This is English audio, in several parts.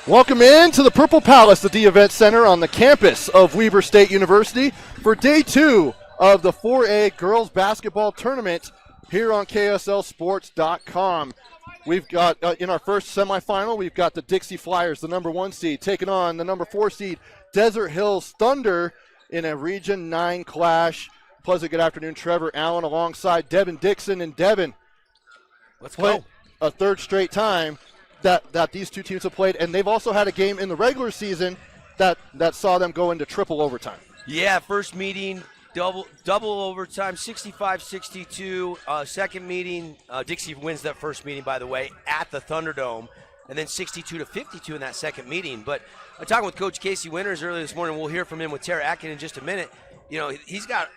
Welcome in to the Purple Palace, the D Event Center on the campus of Weber State University for day 2 of the 4A Girls Basketball Tournament here on KSLSports.com. We've got, in our first semifinal, we've got the Dixie Flyers, the number 1 seed, taking on the number 4 seed, Desert Hills Thunder, in a Region 9 clash. Pleasant good afternoon, Trevor Allen alongside Devin Dixon. And Devin, let's go. A third straight time that these two teams have played, and they've also had a game in the regular season that saw them go into triple overtime. Yeah, first meeting, double overtime, 65-62. Second meeting, Dixie wins that first meeting, by the way, at the Thunderdome, and then 62-52 in that second meeting. But talking with Coach Casey Winters earlier this morning, we'll hear from him with Tara Atkin in just a minute. You know, he's got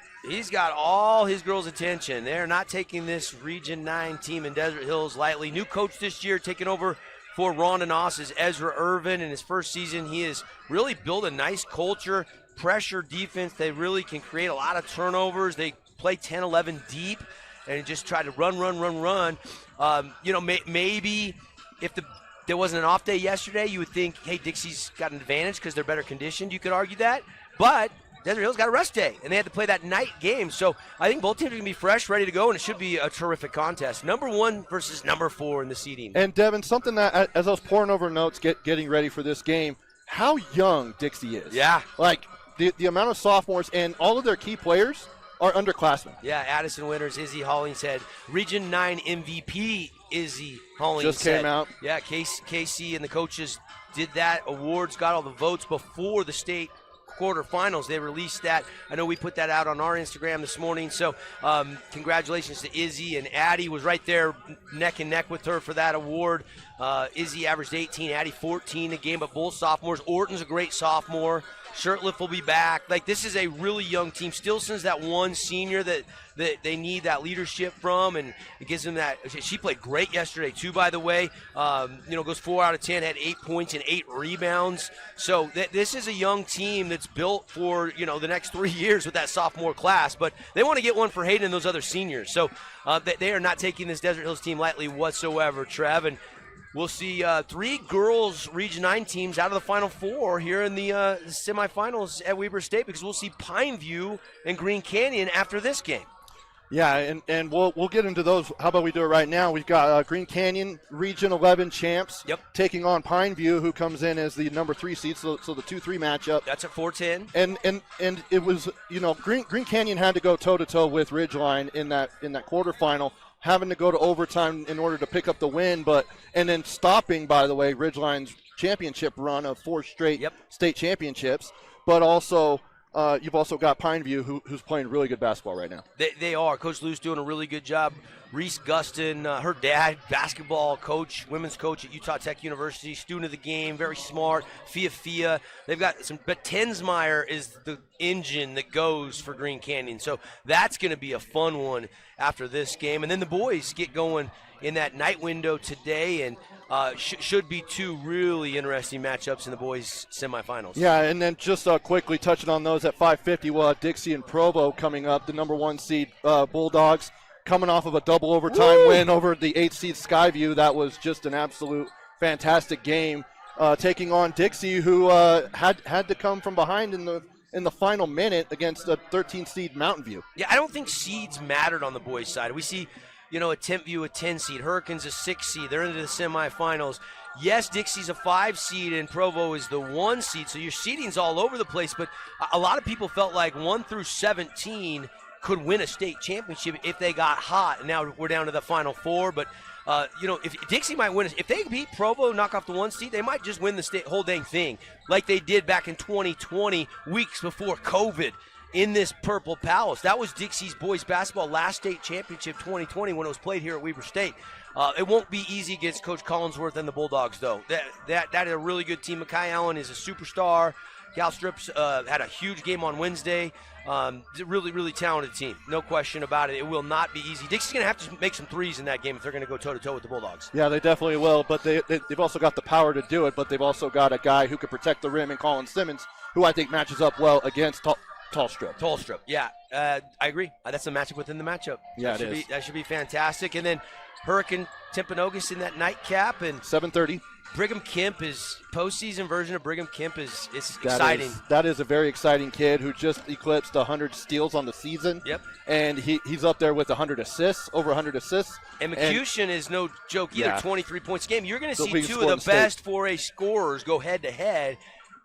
all his girls' attention. They're not taking this Region 9 team in Desert Hills lightly. New coach this year, taking over for Rhonda Noss is Ezra Irvin. In his first season, he has really built a nice culture, pressure defense. They really can create a lot of turnovers. They play 10-11 deep and just try to run. Maybe if there wasn't an off day yesterday, you would think, hey, Dixie's got an advantage because they're better conditioned. You could argue that. But Desert Hills got a rest day, and they had to play that night game. So I think both teams are going to be fresh, ready to go, and it should be a terrific contest. Number 1 versus number 4 in the seeding. And, Devin, something that, as I was pouring over notes getting ready for this game, how young Dixie is. Yeah. Like, the amount of sophomores and all of their key players are underclassmen. Yeah, Addison Winters, Izzy Hollingshead, Region 9 MVP Izzy Hollingshead. Just came out. Yeah, KC and the coaches did that. Awards, got all the votes before the state quarterfinals. They released that. I know we put that out on our Instagram this morning. So congratulations to Izzy, and Addie was right there neck and neck with her for that award. Izzy averaged 18, Addie 14 a game, but both sophomores. Orton's a great sophomore. Shirtlift will be back. Like, this is a really young team. Stilson's that one senior that they need that leadership from, and it gives them that. She played great yesterday too, by the way. Goes 4 out of 10, had 8 points and 8 rebounds. So this is a young team that's built for the next 3 years with that sophomore class. But they want to get one for Hayden and those other seniors. So they are not taking this Desert Hills team lightly whatsoever, Trev. And we'll see 3 girls Region 9 teams out of the Final 4 here in the semifinals at Weber State, because we'll see Pineview and Green Canyon after this game. Yeah, and we'll get into those. How about we do it right now? We've got Green Canyon Region 11 champs taking on Pineview, who comes in as the number 3 seed, so the 2-3 matchup. That's at 4-10. And it was, Green Canyon had to go toe-to-toe with Ridgeline in that quarterfinal, having to go to overtime in order to pick up the win, and then stopping, by the way, Ridgeline's championship run of 4 straight state championships. But also, you've also got Pineview, who's playing really good basketball right now. They are. Coach Lou's doing a really good job. Reese Gustin, her dad, basketball coach, women's coach at Utah Tech University, student of the game, very smart. Fia. They've got some, but Tensmeyer is the engine that goes for Green Canyon. So that's going to be a fun one after this game. And then the boys get going in that night window today, and should be 2 really interesting matchups in the boys' semifinals. Yeah, and then just quickly touching on those at 5:50, we'll have Dixie and Provo coming up, the number 1 seed Bulldogs, coming off of a double overtime win over the 8th seed Skyview. That was just an absolute fantastic game, taking on Dixie, who had to come from behind in the final minute against the 13th seed Mountain View. Yeah, I don't think seeds mattered on the boys' side. We see a Tentview a 10 seed, Hurricanes a 6 seed. They're into the semifinals. Yes, Dixie's a 5 seed and Provo is the 1 seed, so your seeding's all over the place. But a lot of people felt like 1 through 17 could win a state championship if they got hot. And now we're down to the Final 4. But if Dixie might win, if they beat Provo, knock off the 1 seed, they might just win the whole dang thing, like they did back in 2020, weeks before COVID. In this Purple Palace. That was Dixie's boys basketball last state championship 2020 when it was played here at Weber State. It won't be easy against Coach Collinsworth and the Bulldogs, though. That is a really good team. Makai Allen is a superstar. Cal Strips had a huge game on Wednesday. Really, really talented team. No question about it. It will not be easy. Dixie's going to have to make some threes in that game if they're going to go toe-to-toe with the Bulldogs. Yeah, they definitely will, but they've also got the power to do it, but they've also got a guy who can protect the rim in Colin Simmons, who I think matches up well against Tall Strip, yeah. I agree. That's a matchup within the matchup. Yeah, that should be fantastic. And then Hurricane Timpanogos in that nightcap. And 7:30. Brigham Kemp is postseason version of Brigham Kemp is exciting. That is a very exciting kid who just eclipsed 100 steals on the season. Yep. And he's up there with 100 assists, over 100 assists. And McCutcheon is no joke either. 23 points a game. You're going to see two of the best 4A scorers go head to head,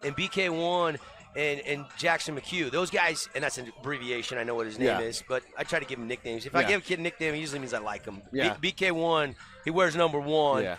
and BK1 and Jackson McHugh. Those guys, and that's an abbreviation. I know what his name is, but I try to give him nicknames. If I give a kid a nickname, it usually means I like him. Yeah. BK1, he wears number 1. Yeah.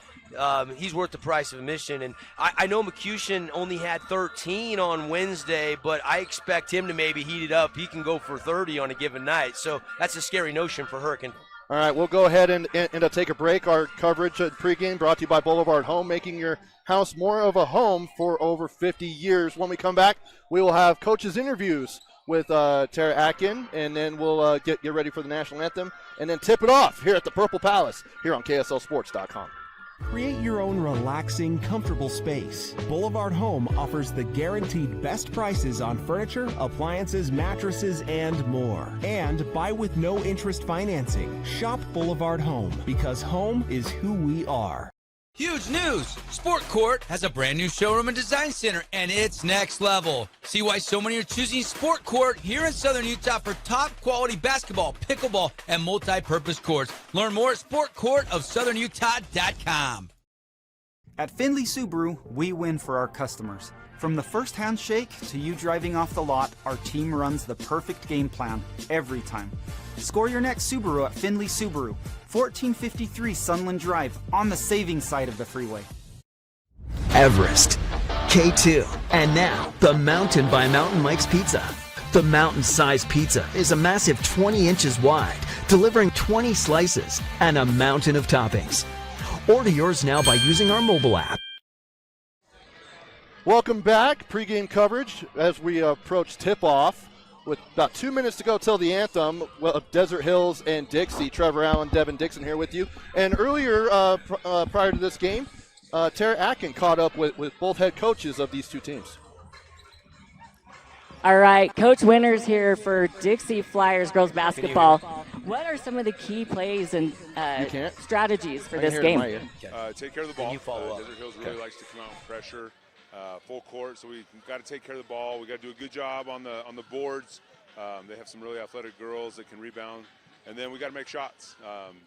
He's worth the price of admission. And I know McCutcheon only had 13 on Wednesday, but I expect him to maybe heat it up. He can go for 30 on a given night. So that's a scary notion for Hurricane. All right, we'll go ahead and take a break. Our coverage at pregame brought to you by Boulevard Home, making your house more of a home for over 50 years. When we come back, we will have coaches' interviews with Tara Atkin, and then we'll get ready for the national anthem, and then tip it off here at the Purple Palace here on KSLSports.com. Create your own relaxing, comfortable space. Boulevard Home offers the guaranteed best prices on furniture, appliances, mattresses, and more. And buy with no interest financing. Shop Boulevard Home, because home is who we are. Huge news! Sport Court has a brand new showroom and design center, and it's next level. See why so many are choosing Sport Court here in Southern Utah for top quality basketball, pickleball, and multi-purpose courts. Learn more at sportcourtofsouthernutah.com. At Findlay Subaru, we win for our customers. From the first handshake to you driving off the lot, our team runs the perfect game plan every time. Score your next Subaru at Findlay Subaru, 1453 Sunland Drive, on the saving side of the freeway. Everest, K2, and now the Mountain by Mountain Mike's Pizza. The mountain-sized pizza is a massive 20 inches wide, delivering 20 slices and a mountain of toppings. Order yours now by using our mobile app. Welcome back. Pregame coverage as we approach tip-off. With about 2 minutes to go till the anthem, Desert Hills and Dixie. Trevor Allen, Devin Dixon here with you. And earlier, prior to this game, Tara Atkin caught up with both head coaches of these two teams. All right, Coach Winters here for Dixie Flyers girls basketball. What are some of the key plays and strategies for this game? Take care of the ball. You follow up. Desert Hills really likes to come out and pressure full court, so we've got to take care of the ball. We got to do a good job on the boards. They have some really athletic girls that can rebound, and then we got to make shots.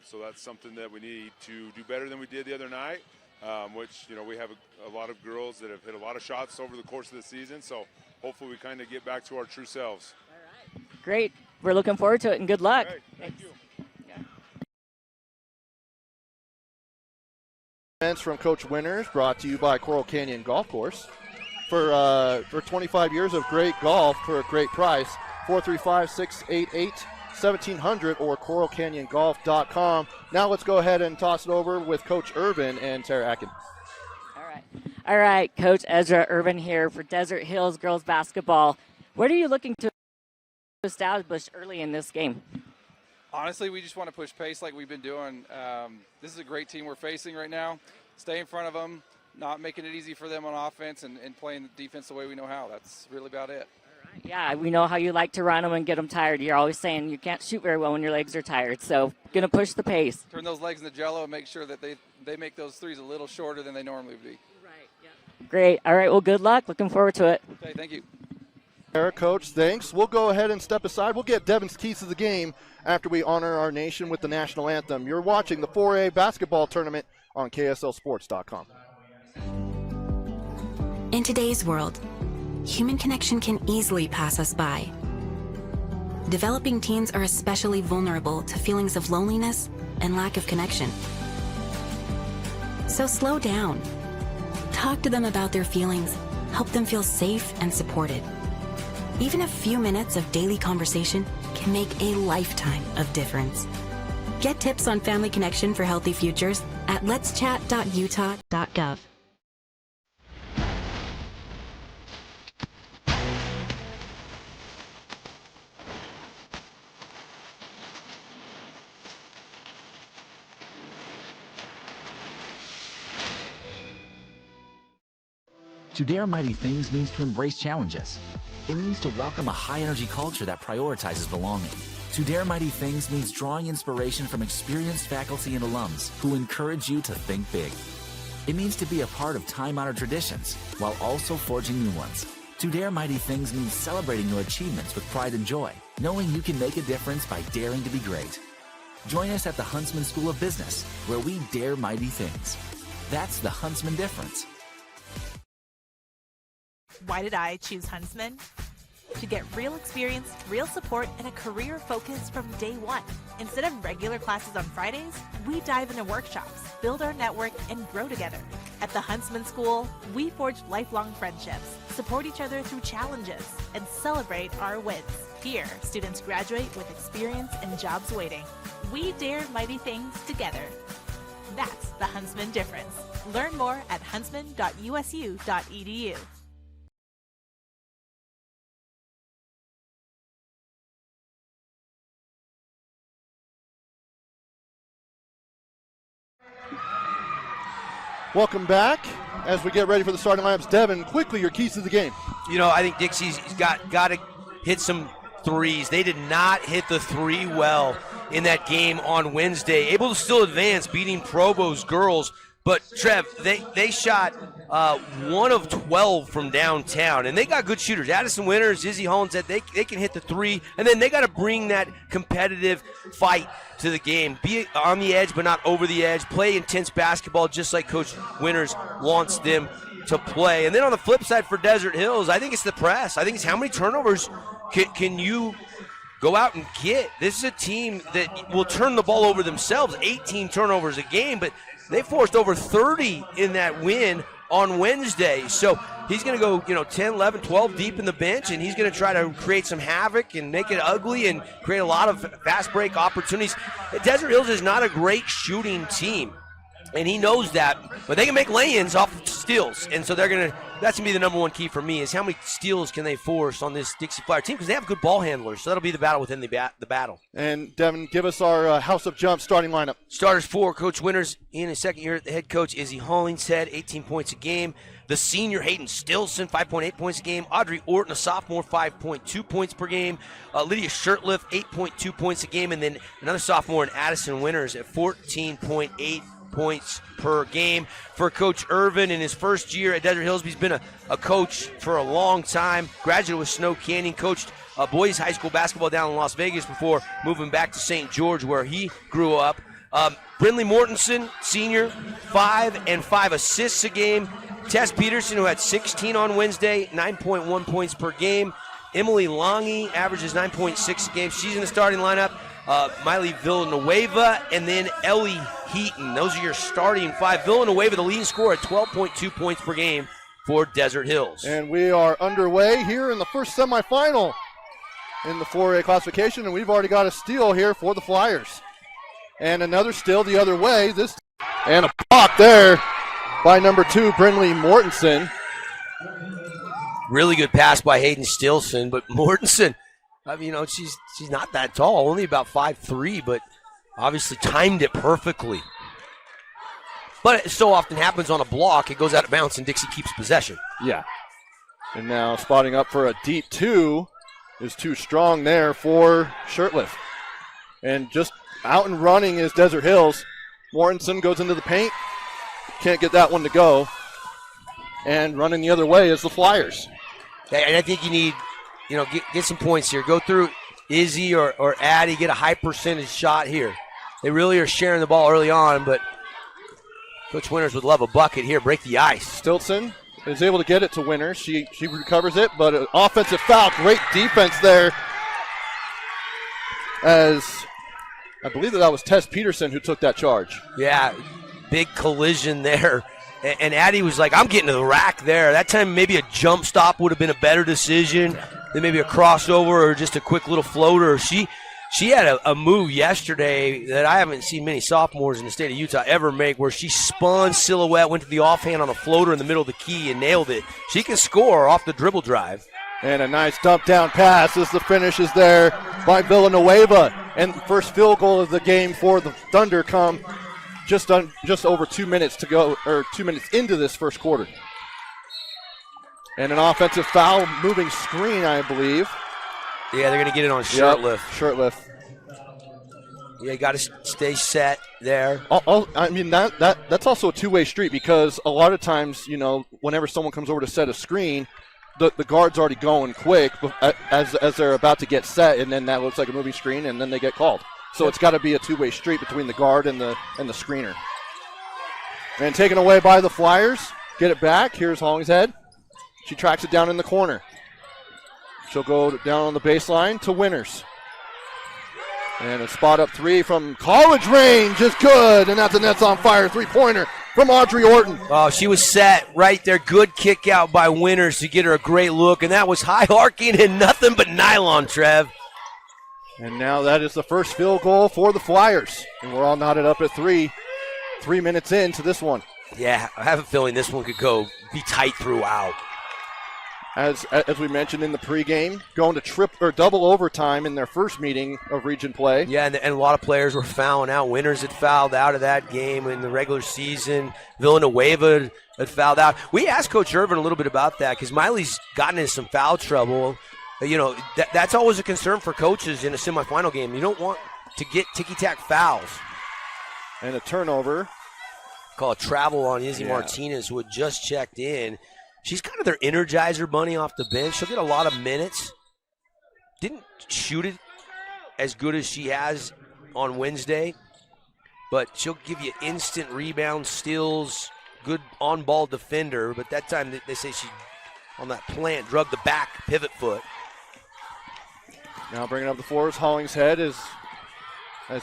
So that's something that we need to do better than we did the other night. Which we have a lot of girls that have hit a lot of shots over the course of the season. So hopefully we kind of get back to our true selves. All right. Great. We're looking forward to it, and good luck. Right. Thank you. From Coach Winters, brought to you by Coral Canyon Golf Course. For 25 years of great golf for a great price, 435-688-1700 or coralcanyongolf.com. Now let's go ahead and toss it over with Coach Irvin and Tara Atkin. All right, Coach Ezra Irvin here for Desert Hills girls basketball. What are you looking to establish early in this game? Honestly, we just want to push pace like we've been doing. This is a great team we're facing right now. Stay in front of them, not making it easy for them on offense, and playing the defense the way we know how. That's really about it. All right. Yeah, we know how you like to run them and get them tired. You're always saying you can't shoot very well when your legs are tired, so going to push the pace. Turn those legs into jello and make sure that they make those threes a little shorter than they normally would be. Right, yeah. Great. All right, well, good luck. Looking forward to it. Okay, thank you. Coach, thanks. We'll go ahead and step aside. We'll get Devin's keys to the game after we honor our nation with the national anthem. You're watching the 4A basketball tournament on KSLSports.com. In today's world, human connection can easily pass us by. Developing teens are especially vulnerable to feelings of loneliness and lack of connection. So slow down. Talk to them about their feelings. Help them feel safe and supported. Even a few minutes of daily conversation can make a lifetime of difference. Get tips on family connection for healthy futures at letschat.utah.gov. To dare mighty things means to embrace challenges. It means to welcome a high-energy culture that prioritizes belonging. To dare mighty things means drawing inspiration from experienced faculty and alums who encourage you to think big. It means to be a part of time-honored traditions while also forging new ones. To dare mighty things means celebrating your achievements with pride and joy, knowing you can make a difference by daring to be great. Join us at the Huntsman School of Business, where we dare mighty things. That's the Huntsman difference. Why did I choose Huntsman? To get real experience, real support, and a career focus from day one. Instead of regular classes on Fridays, we dive into workshops, build our network, and grow together. At the Huntsman School, we forge lifelong friendships, support each other through challenges, and celebrate our wins. Here, students graduate with experience and jobs waiting. We dare mighty things together. That's the Huntsman difference. Learn more at huntsman.usu.edu. Welcome back. As we get ready for the starting lineups, Devin, quickly your keys to the game. I think Dixie's got to hit some threes. They did not hit the three well in that game on Wednesday. Able to still advance, beating Provo's girls. But, Trev, they shot 1 of 12 from downtown, and they got good shooters. Addison Winters, Izzy Hollins, they can hit the three, and then they got to bring that competitive fight to the game. Be on the edge but not over the edge. Play intense basketball just like Coach Winters wants them to play. And then on the flip side for Desert Hills, I think it's the press. I think it's how many turnovers can you go out and get. This is a team that will turn the ball over themselves, 18 turnovers a game, but they forced over 30 in that win on Wednesday. So he's going to go, 10, 11, 12 deep in the bench, and he's going to try to create some havoc and make it ugly and create a lot of fast break opportunities. Desert Hills is not a great shooting team, and he knows that, but they can make lay-ins off steals, and so that's going to be the number one key for me is how many steals can they force on this Dixie Flyer team because they have good ball handlers, so that'll be the battle within the battle. And, Devin, give us our House of Jump starting lineup. Starters for Coach Winters in his second year. The head coach, Izzy Hollingshead, 18 points a game. The senior, Hayden Stilson, 5.8 points a game. Audrey Orton, a sophomore, 5.2 points per game. Lydia Shirtliff, 8.2 points a game. And then another sophomore in Addison Winters at 14.8 points per game. For Coach Irvin in his first year at Desert Hills, he's been a coach for a long time. Graduate with Snow Canyon, coached boys high school basketball down in Las Vegas before moving back to St. George where he grew up. Brindley Mortensen, senior, 5 and 5 assists a game. Tess Peterson, who had 16 on Wednesday, 9.1 points per game. Emily Longy averages 9.6 a game. She's in the starting lineup. Miley Villanueva, and then Ellie Heaton. Those are your starting five. Villanueva, the leading scorer, at 12.2 points per game for Desert Hills. And we are underway here in the first semifinal in the 4A classification, and we've already got a steal here for the Flyers. And another steal the other way. And a block there by number 2, Brindley Mortensen. Really good pass by Hayden Stilson, but Mortensen, she's not that tall, only about 5'3", but obviously timed it perfectly. But it so often happens on a block, it goes out of bounds and Dixie keeps possession. Yeah. And now spotting up for a deep 2 is too strong there for Shirtliff. And just out and running is Desert Hills. Mortensen goes into the paint. Can't get that one to go. And running the other way is the Flyers. And I think you need, get some points here. Go through Izzy or Addie, get a high percentage shot here. They really are sharing the ball early on, but Coach Winters would love a bucket here. Break the ice. Stilson is able to get it to Winters. She recovers it, but an offensive foul. Great defense there. As I believe that was Tess Peterson who took that charge. Yeah, big collision there. And Addie was like, I'm getting to the rack there. That time maybe a jump stop would have been a better decision than maybe a crossover or just a quick little floater. She had a move yesterday that I haven't seen many sophomores in the state of Utah ever make, where she spun silhouette, went to the offhand on a floater in the middle of the key and nailed it. She can score off the dribble drive. And a nice dump down pass as the finish is there by Villanueva. And the first field goal of the game for the Thunder come just over 2 minutes to go, or 2 minutes into this first quarter. And an offensive foul, moving screen, I believe. Yeah, they're going to get it on Shirtliff. Shirtliff. Yeah, you got to stay set there. I mean, that's also a two-way street because a lot of times, whenever someone comes over to set a screen, the guard's already going quick as they're about to get set, and then that looks like a moving screen, and then they get called. So it's got to be a two-way street between the guard and the screener. And taken away by the Flyers. Get it back. Here's Hollingshead. She tracks it down in the corner. She'll go down on the baseline to Winters. And a spot up three from college range is good, and that's a net's on fire three-pointer from Audrey Orton. Oh, she was set right there. Good kick out by Winters to get her a great look, and that was high arcing and nothing but nylon, Trev. And now that is the first field goal for the Flyers. And we're all knotted up at 3 minutes into this one. Yeah, I have a feeling this one could be tight throughout. As we mentioned in the pregame, going to double overtime in their first meeting of region play. Yeah, and a lot of players were fouling out. Winters had fouled out of that game in the regular season. Villanueva had fouled out. We asked Coach Irvin a little bit about that because Miley's gotten into some foul trouble. That's always a concern for coaches in a semifinal game. You don't want to get ticky-tack fouls. And a turnover. Call a travel on Izzy Martinez, who had just checked in. She's kind of their energizer bunny off the bench. She'll get a lot of minutes. Didn't shoot it as good as she has on Wednesday, but she'll give you instant rebounds, steals, good on-ball defender. But that time they say she, on that plant, drug the back pivot foot. Now bringing up the floor is Hollingshead as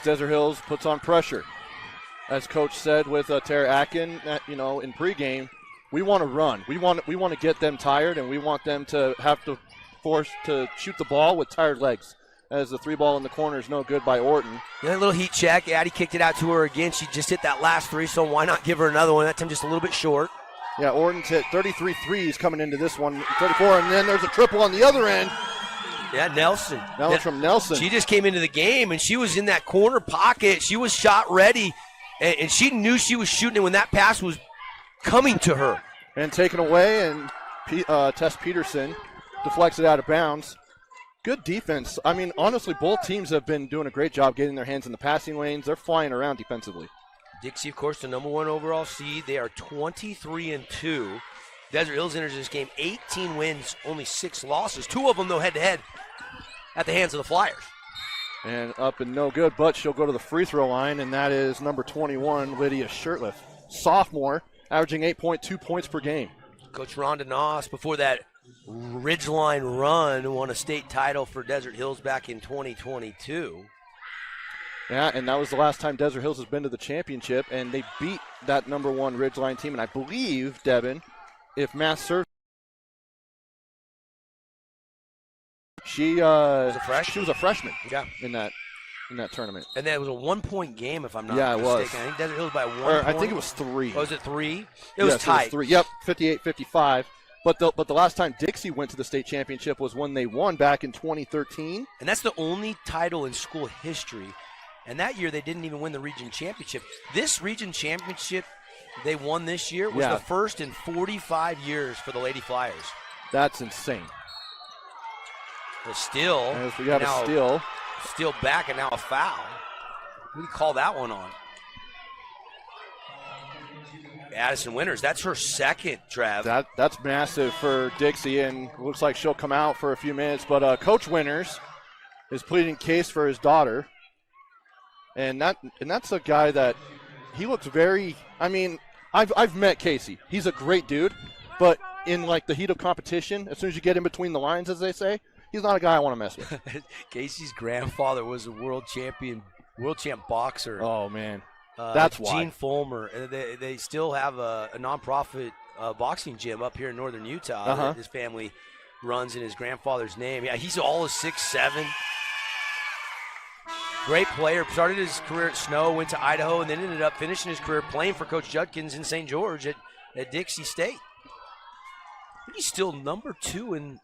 Desert Hills puts on pressure. As Coach said with Tara Atkin, in pregame, we want to run. We want to get them tired, and we want them to have to force to shoot the ball with tired legs. As the three ball in the corner is no good by Orton. Yeah, a little heat check. Addie kicked it out to her again. She just hit that last three, so why not give her another one? That time just a little bit short. Yeah, Orton's hit 33 threes coming into this one, 34, and then there's a triple on the other end. Yeah, Nelson. That was from Nelson. She just came into the game, and she was in that corner pocket. She was shot ready, and she knew she was shooting it when that pass was coming to her. And taken away, and Tess Peterson deflects it out of bounds. Good defense. I mean, honestly, both teams have been doing a great job getting their hands in the passing lanes. They're flying around defensively. Dixie, of course, the number one overall seed. They are 23-2. Desert Hills enters this game 18 wins, only 6 losses. 2 of them, though, head-to-head at the hands of the Flyers. And up and no good, but she'll go to the free throw line, and that is number 21, Lydia Shirtliff. Sophomore, averaging 8.2 points per game. Coach Rhonda Noss, before that Ridgeline run, won a state title for Desert Hills back in 2022. Yeah, and that was the last time Desert Hills has been to the championship, and they beat that number 1 Ridgeline team. And I believe, Devin, if math serves, she was a freshman. Yeah, in that tournament. And that was a 1-point game, if I'm not mistaken. It was. I think Desert Hills by 1 point. I think it was 3. Was it 3? It was tight. It was 3. Yep, 58-55. But the last time Dixie went to the state championship was when they won back in 2013. And that's the only title in school history. And that year they didn't even win the region championship. This region championship they won this year was the first in 45 years for the Lady Flyers. That's insane. The steal. As we have a steal. Steal back and now a foul. Who did call that one on? Addison Winters. That's her second, Trav. That's massive for Dixie, and looks like she'll come out for a few minutes. But Coach Winters is pleading case for his daughter. And that's a guy that he looks very. I mean, I've met Casey. He's a great dude, but in like the heat of competition, as soon as you get in between the lines, as they say, he's not a guy I want to mess with. Casey's grandfather was a world champ boxer. Oh man, that's why. Gene Fulmer. They still have a nonprofit boxing gym up here in northern Utah that his family runs in his grandfather's name. Yeah, he's all of 6'7". Great player. Started his career at Snow, went to Idaho, and then ended up finishing his career playing for Coach Judkins in St. George at Dixie State. I think he's still number 2 in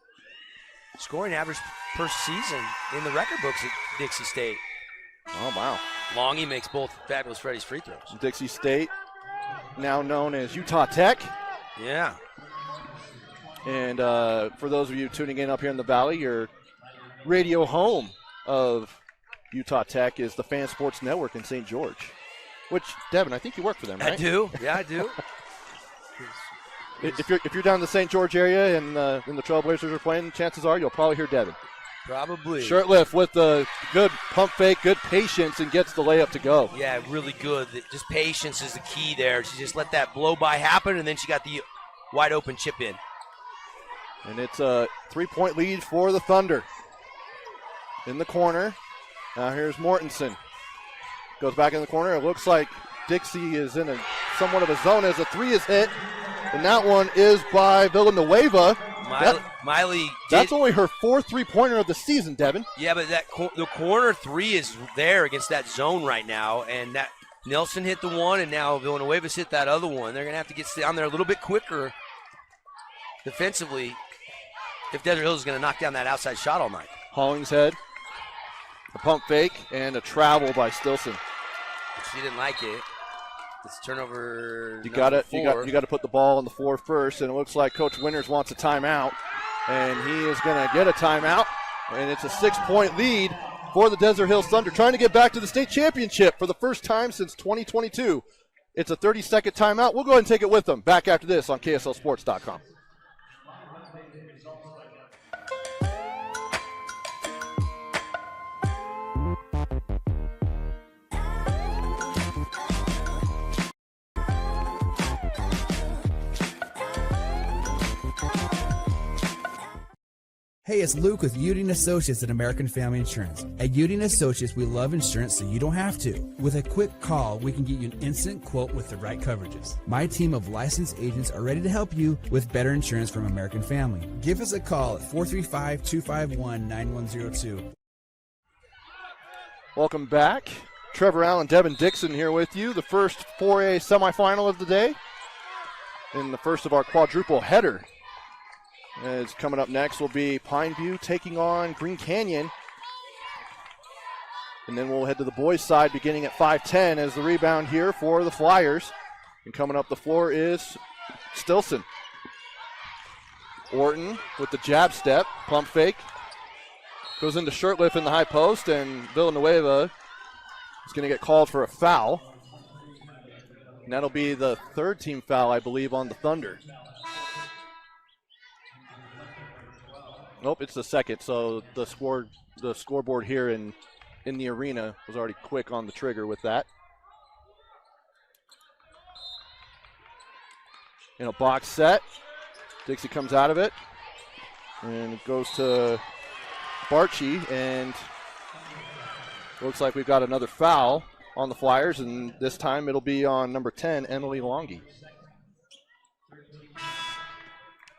scoring average per season in the record books at Dixie State. Oh, wow. Longy makes both Fabulous Freddy's free throws. Dixie State, now known as Utah Tech. Yeah. And for those of you tuning in up here in the Valley, your radio home of Utah Tech is the Fan Sports Network in St. George, which, Devin, I think you work for them, right? I do. Yeah, I do. If you're down in the St. George area and the Trailblazers are playing, chances are you'll probably hear Devin. Probably. Shirtlift with the good pump fake, good patience, and gets the layup to go. Yeah, really good. Just patience is the key there. She just let that blow by happen, and then she got the wide open chip in. And it's a 3-point lead for the Thunder. In the corner. Now here's Mortensen. Goes back in the corner. It looks like Dixie is in somewhat of a zone as a three is hit. And that one is by Villanueva. Miley. That's only her fourth three-pointer of the season, Devin. Yeah, but the corner three is there against that zone right now. And that Nelson hit the one, and now Villanueva's hit that other one. They're going to have to get down there a little bit quicker defensively if Desert Hills is going to knock down that outside shot all night. Hollingshead, a pump fake, and a travel by Stilson. She didn't like it. It's turnover. You got to put the ball on the floor first, and it looks like Coach Winters wants a timeout, and he is going to get a timeout, and it's a 6-point lead for the Desert Hills Thunder, trying to get back to the state championship for the first time since 2022. It's a 30-second timeout. We'll go ahead and take it with them. Back after this on KSLSports.com. Hey, it's Luke with Udine Associates at American Family Insurance. At Udine Associates, we love insurance so you don't have to. With a quick call, we can get you an instant quote with the right coverages. My team of licensed agents are ready to help you with better insurance from American Family. Give us a call at 435-251-9102. Welcome back. Trevor Allen, Devin Dixon here with you. The first 4A semifinal of the day. And the first of our quadruple header. As coming up next will be Pineview taking on Green Canyon. And then we'll head to the boys' side beginning at 5:10 as the rebound here for the Flyers. And coming up the floor is Stilson. Orton with the jab step, pump fake. Goes into Shirtlift in the high post, and Villanueva is going to get called for a foul. And that'll be the third team foul, I believe, on the Thunder. Nope, it's the second. So the scoreboard here in the arena was already quick on the trigger with that. In a box set, Dixie comes out of it, and it goes to Barchi, and looks like we've got another foul on the Flyers, and this time it'll be on number 10, Emily Longy.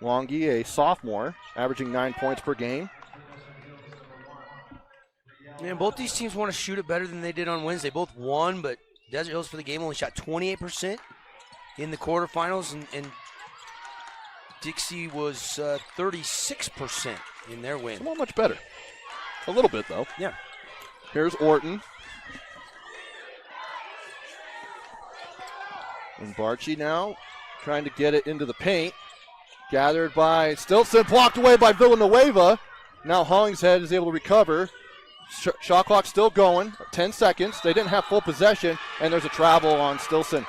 Longy, a sophomore, averaging 9 points per game. Man, both these teams want to shoot it better than they did on Wednesday. Both won, but Desert Hills for the game only shot 28% in the quarterfinals, and Dixie was 36% in their win. It's not much better. A little bit, though. Yeah. Here's Orton. And Barchi now trying to get it into the paint. Gathered by Stilson, blocked away by Villanueva. Now Hollingshead is able to recover. Shot clock still going, 10 seconds. They didn't have full possession, and there's a travel on Stilson.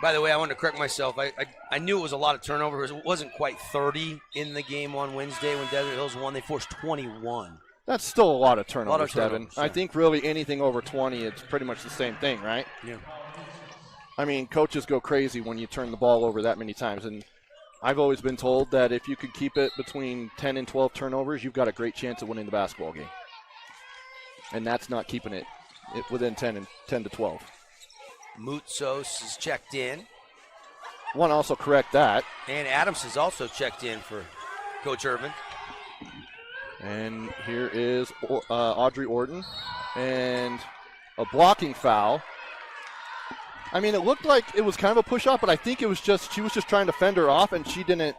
By the way, I wanted to correct myself. I knew it was a lot of turnovers. It wasn't quite 30 in the game on Wednesday when Desert Hills won. They forced 21. That's still a lot of turnovers, Devin. Yeah. I think really anything over 20, it's pretty much the same thing, right? Yeah. I mean, coaches go crazy when you turn the ball over that many times, and I've always been told that if you could keep it between 10 and 12 turnovers, you've got a great chance of winning the basketball game. And that's not keeping it within 10 to 12. Moutsos is checked in. Want to also correct that. And Adams is also checked in for Coach Irvin. And here is Audrey Orton. And a blocking foul. I mean, it looked like it was kind of a push-off, but I think it was just she was just trying to fend her off, and she didn't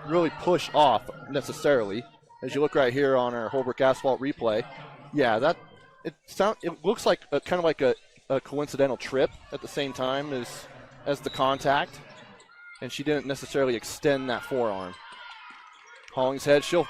really push off necessarily. As you look right here on our Holbrook Asphalt replay, yeah, it looks like kind of like a coincidental trip at the same time as the contact, and she didn't necessarily extend that forearm. Hollingshead, she'll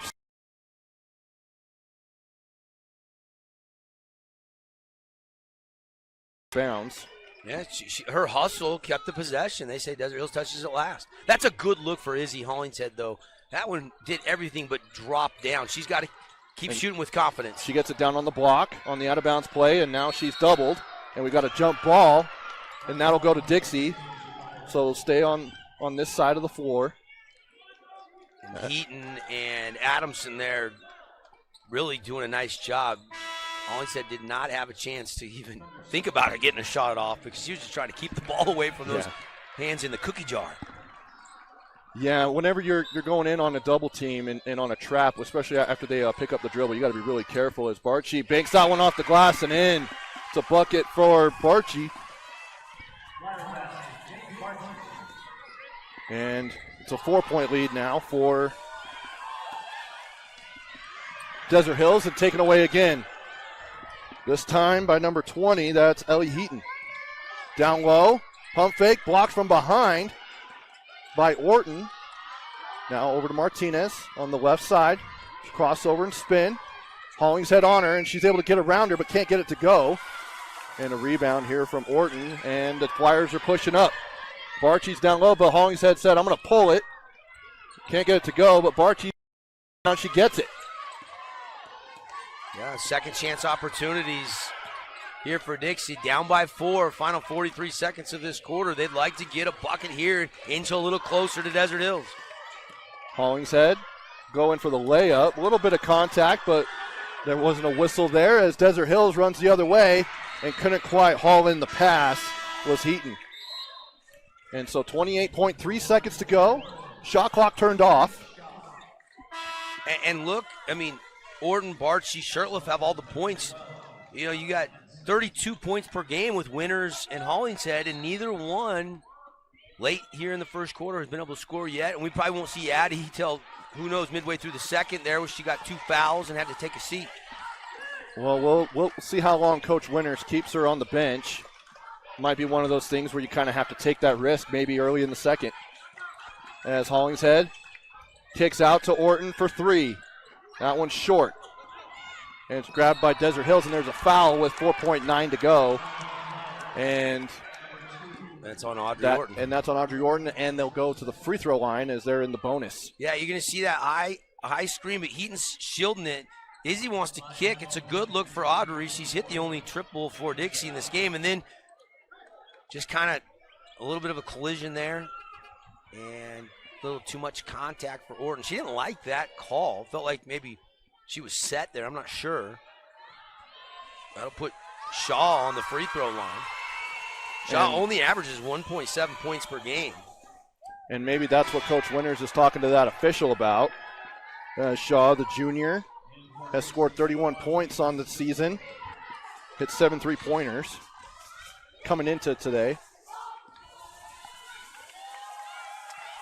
bounds. Yeah, her hustle kept the possession. They say Desert Hills touches it last. That's a good look for Izzy Hollingshead, though. That one did everything but drop down. She's got to keep shooting with confidence. She gets it down on the block on the out-of-bounds play, and now she's doubled. And we got a jump ball, and that'll go to Dixie. So we'll stay on this side of the floor. And Heaton and Adamson there really doing a nice job. Hollingshead did not have a chance to even think about it getting a shot off because she was just trying to keep the ball away from those hands in the cookie jar. Yeah, whenever you're going in on a double team and on a trap, especially after they pick up the dribble, you got to be really careful as Barchi banks that one off the glass and in. It's a bucket for Barchi. And it's a 4-point lead now for Desert Hills, and taken away again. This time by number 20, that's Ellie Heaton. Down low, pump fake, blocked from behind by Orton. Now over to Martinez on the left side. Crossover and spin. Hollingshead on her, and she's able to get around her but can't get it to go. And a rebound here from Orton, and the Flyers are pushing up. Barchi's down low, but Hollingshead said, I'm going to pull it. Can't get it to go, but Barchi, she gets it. Yeah, second chance opportunities here for Dixie. Down by 4, final 43 seconds of this quarter. They'd like to get a bucket here, inch a little closer to Desert Hills. Hollingshead going for the layup. A little bit of contact, but there wasn't a whistle there as Desert Hills runs the other way and couldn't quite haul in the pass was Heaton. And so 28.3 seconds to go. Shot clock turned off. And look, I mean, Orton, Barchi, Shurtleff have all the points. You know, you got 32 points per game with Winters and Hollingshead, and neither one late here in the first quarter has been able to score yet. And we probably won't see Addie till, who knows, midway through the second there where she got 2 fouls and had to take a seat. Well, we'll see how long Coach Winters keeps her on the bench. Might be one of those things where you kind of have to take that risk maybe early in the second. As Hollingshead kicks out to Orton for 3. That one's short. And it's grabbed by Desert Hills, and there's a foul with 4.9 to go. And that's on Audrey Orton. And that's on Audrey Orton, and they'll go to the free throw line as they're in the bonus. Yeah, you're going to see that high screen, but Heaton's shielding it. Izzy wants to kick. It's a good look for Audrey. She's hit the only triple for Dixie in this game, and then just kind of a little bit of a collision there and a little too much contact for Orton. She didn't like that call. Felt like maybe she was set there. I'm not sure. That'll put Shaw on the free throw line. Shaw only averages 1.7 points per game. And maybe that's what Coach Winters is talking to that official about. Shaw, the junior, has scored 31 points on the season. Hit 7 3-pointers coming into today.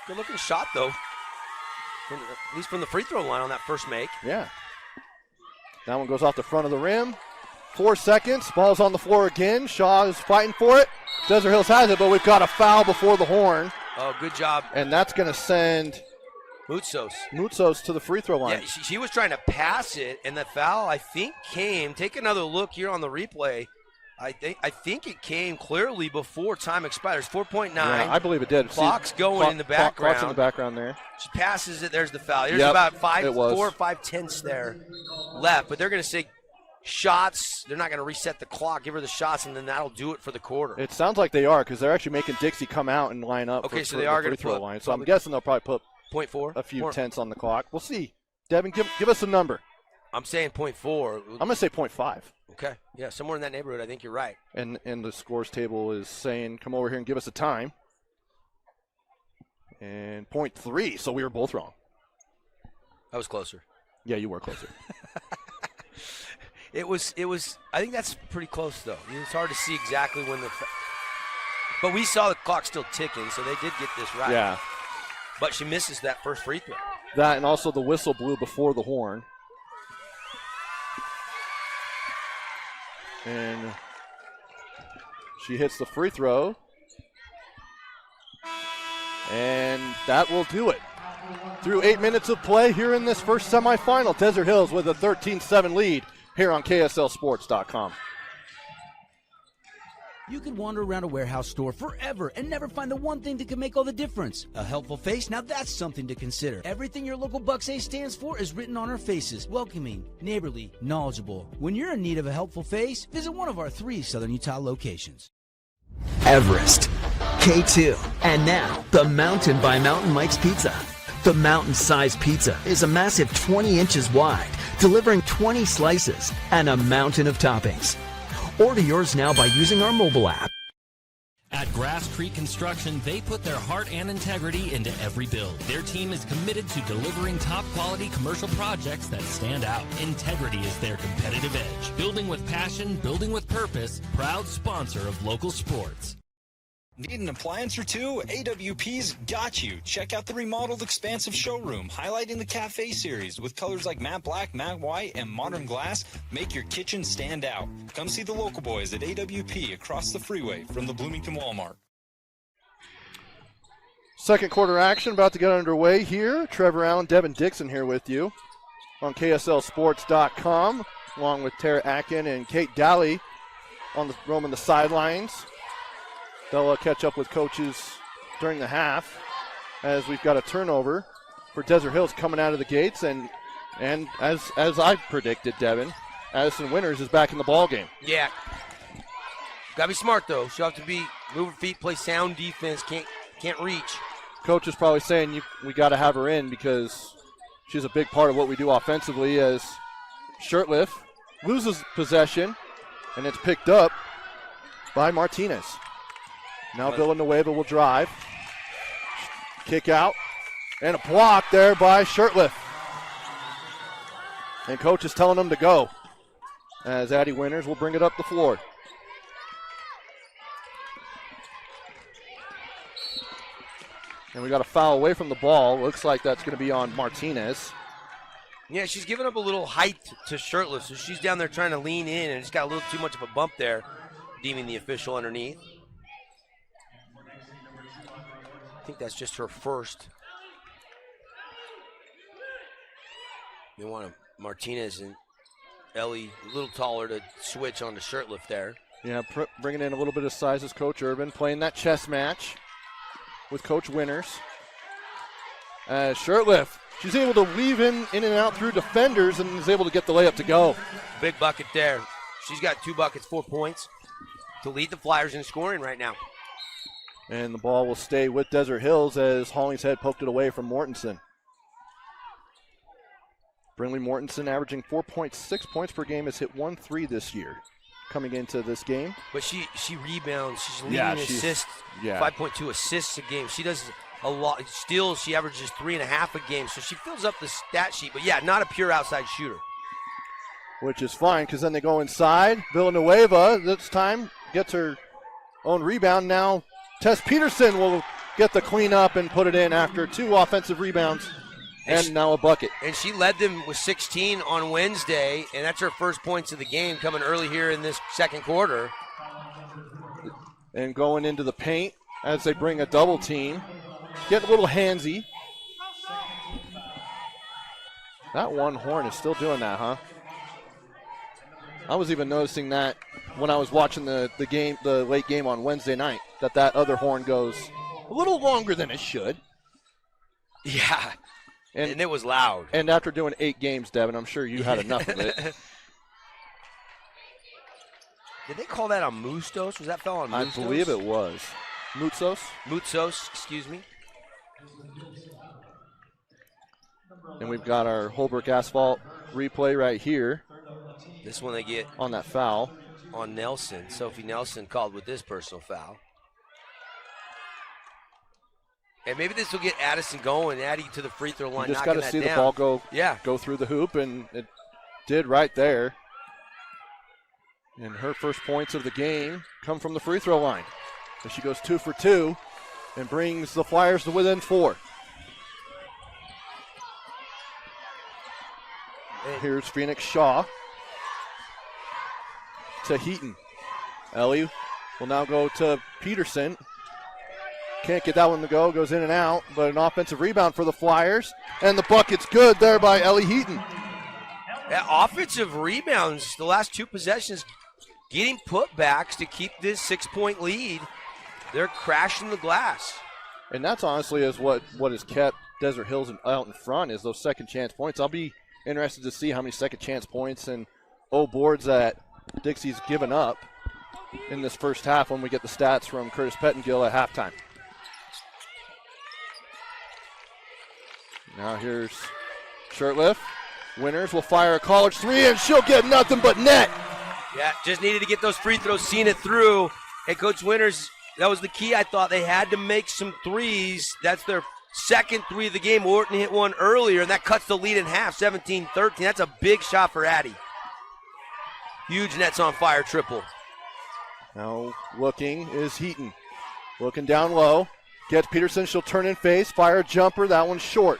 Good looking shot, though. At least from the free throw line on that first make. Yeah. That one goes off the front of the rim. 4 seconds. Ball's on the floor again. Shaw is fighting for it. Desert Hills has it, but we've got a foul before the horn. Oh, good job. And that's going to send Moutsos to the free throw line. Yeah, she was trying to pass it, and the foul, I think, came. Take another look here on the replay. I think it came clearly before time expires. 4.9. Yeah, I believe it did. Clock's going in the background. Clock's in the background there. She passes it. There's the foul. There's about 4 or 5 tenths there left. But they're going to say shots. They're not going to reset the clock. Give her the shots, and then that'll do it for the quarter. It sounds like they are because they're actually making Dixie come out and line up okay, for so they are the free going to throw line. So I'm guessing they'll probably put 0.4, a few tenths on the clock. We'll see. Devin, give us a number. I'm saying 0.4. I'm going to say 0.5. Okay. Yeah, somewhere in that neighborhood. I think you're right. And the scores table is saying, come over here and give us a time. And 0.3, so we were both wrong. I was closer. Yeah, you were closer. It was. I think that's pretty close, though. It's hard to see exactly when but we saw the clock still ticking, so they did get this right. Yeah. But she misses that first free throw. That and also the whistle blew before the horn. And she hits the free throw. And that will do it. Through 8 minutes of play here in this first semifinal, Desert Hills with a 13-7 lead here on KSLSports.com. You could wander around a warehouse store forever and never find the one thing that could make all the difference. A helpful face? Now that's something to consider. Everything your local Bucks A stands for is written on our faces. Welcoming, neighborly, knowledgeable. When you're in need of a helpful face, visit one of our 3 Southern Utah locations. Everest, K2, and now the Mountain by Mountain Mike's Pizza. The mountain-sized pizza is a massive 20 inches wide, delivering 20 slices and a mountain of toppings. Order yours now by using our mobile app. At Grass Creek Construction, they put their heart and integrity into every build. Their team is committed to delivering top-quality commercial projects that stand out. Integrity is their competitive edge. Building with passion, building with purpose, proud sponsor of local sports. Need an appliance or two? AWP's got you. Check out the remodeled expansive showroom, highlighting the cafe series with colors like matte black, matte white, and modern glass. Make your kitchen stand out. Come see the local boys at AWP across the freeway from the Bloomington Walmart. Second quarter action about to get underway here. Trevor Allen, Devin Dixon here with you on KSLSports.com, along with Tara Atkin and Kate Daly roaming the sidelines. They'll catch up with coaches during the half as we've got a turnover for Desert Hills coming out of the gates. And as I predicted, Devin, Addison Winters is back in the ball game. Yeah. Got to be smart, though. She'll have to be moving feet, play sound defense, can't reach. Coach is probably saying we got to have her in because she's a big part of what we do offensively, as Shirtliff loses possession, and it's picked up by Martinez. Now Villanueva will drive. Kick out. And a block there by Shirtliff. And coach is telling them to go, as Addie Winters will bring it up the floor. And we got a foul away from the ball. Looks like that's going to be on Martinez. Yeah, she's giving up a little height to Shirtliff, so she's down there trying to lean in, and it's got a little too much of a bump there, deeming the official underneath. I think that's just her first. They want Martinez and Ellie a little taller to switch on the Shirtliff there. Yeah, bringing in a little bit of size as Coach Urban, playing that chess match with Coach Winters. Shirtliff, she's able to weave in and out through defenders and is able to get the layup to go. Big bucket there. She's got 2 buckets, 4 points to lead the Flyers in scoring right now. And the ball will stay with Desert Hills as Hollingshead poked it away from Mortensen. Brinley Mortensen, averaging 4.6 points per game, has hit 1 3 this year coming into this game. But she rebounds. She's leading assists, 5.2 assists a game. She does a lot. Steals, she averages 3.5 a game. So she fills up the stat sheet. But, yeah, not a pure outside shooter. Which is fine because then they go inside. Villanueva this time gets her own rebound. Now Tess Peterson will get the cleanup and put it in after 2 offensive rebounds and now a bucket. And she led them with 16 on Wednesday, and that's her first points of the game coming early here in this second quarter. And going into the paint as they bring a double team. Getting a little handsy. That one horn is still doing that, huh? I was even noticing that when I was watching the late game on Wednesday night, that other horn goes a little longer than it should. Yeah, and it was loud. And after doing 8 games, Devin, I'm sure you had enough of it. Did they call that on Mustos? Was that foul on Mustos? I believe it was. Mutsos? Mutsos, excuse me. And we've got our Holbrook Asphalt replay right here. This one they get on that foul. On Nelson. Sophie Nelson called with this personal foul. And maybe this will get Addison going, adding to the free throw line. You just got to see the ball go through the hoop, and it did right there. And her first points of the game come from the free throw line. So she goes 2 for 2 and brings the Flyers to within 4. Here's Phoenix Shaw to Heaton. Ellie will now go to Peterson. Can't get that one to go. Goes in and out, but an offensive rebound for the Flyers. And the bucket's good there by Ellie Heaton. Yeah, offensive rebounds, the last 2 possessions getting putbacks to keep this 6-point lead. They're crashing the glass. And that's honestly is what has kept Desert Hills out in front is those second chance points. I'll be interested to see how many second chance points and boards that Dixie's given up in this first half when we get the stats from Curtis Pettengill at halftime. Now here's Shirtliff. Winners will fire a college three, and she'll get nothing but net. Yeah, just needed to get those free throws, seeing it through. And Coach Winters, that was the key. I thought they had to make some threes. That's their second three of the game. Orton hit one earlier, and that cuts the lead in half, 17-13. That's a big shot for Addie. Huge nets on fire triple. Now looking is Heaton. Looking down low. Gets Peterson. She'll turn and face. Fire jumper. That one's short.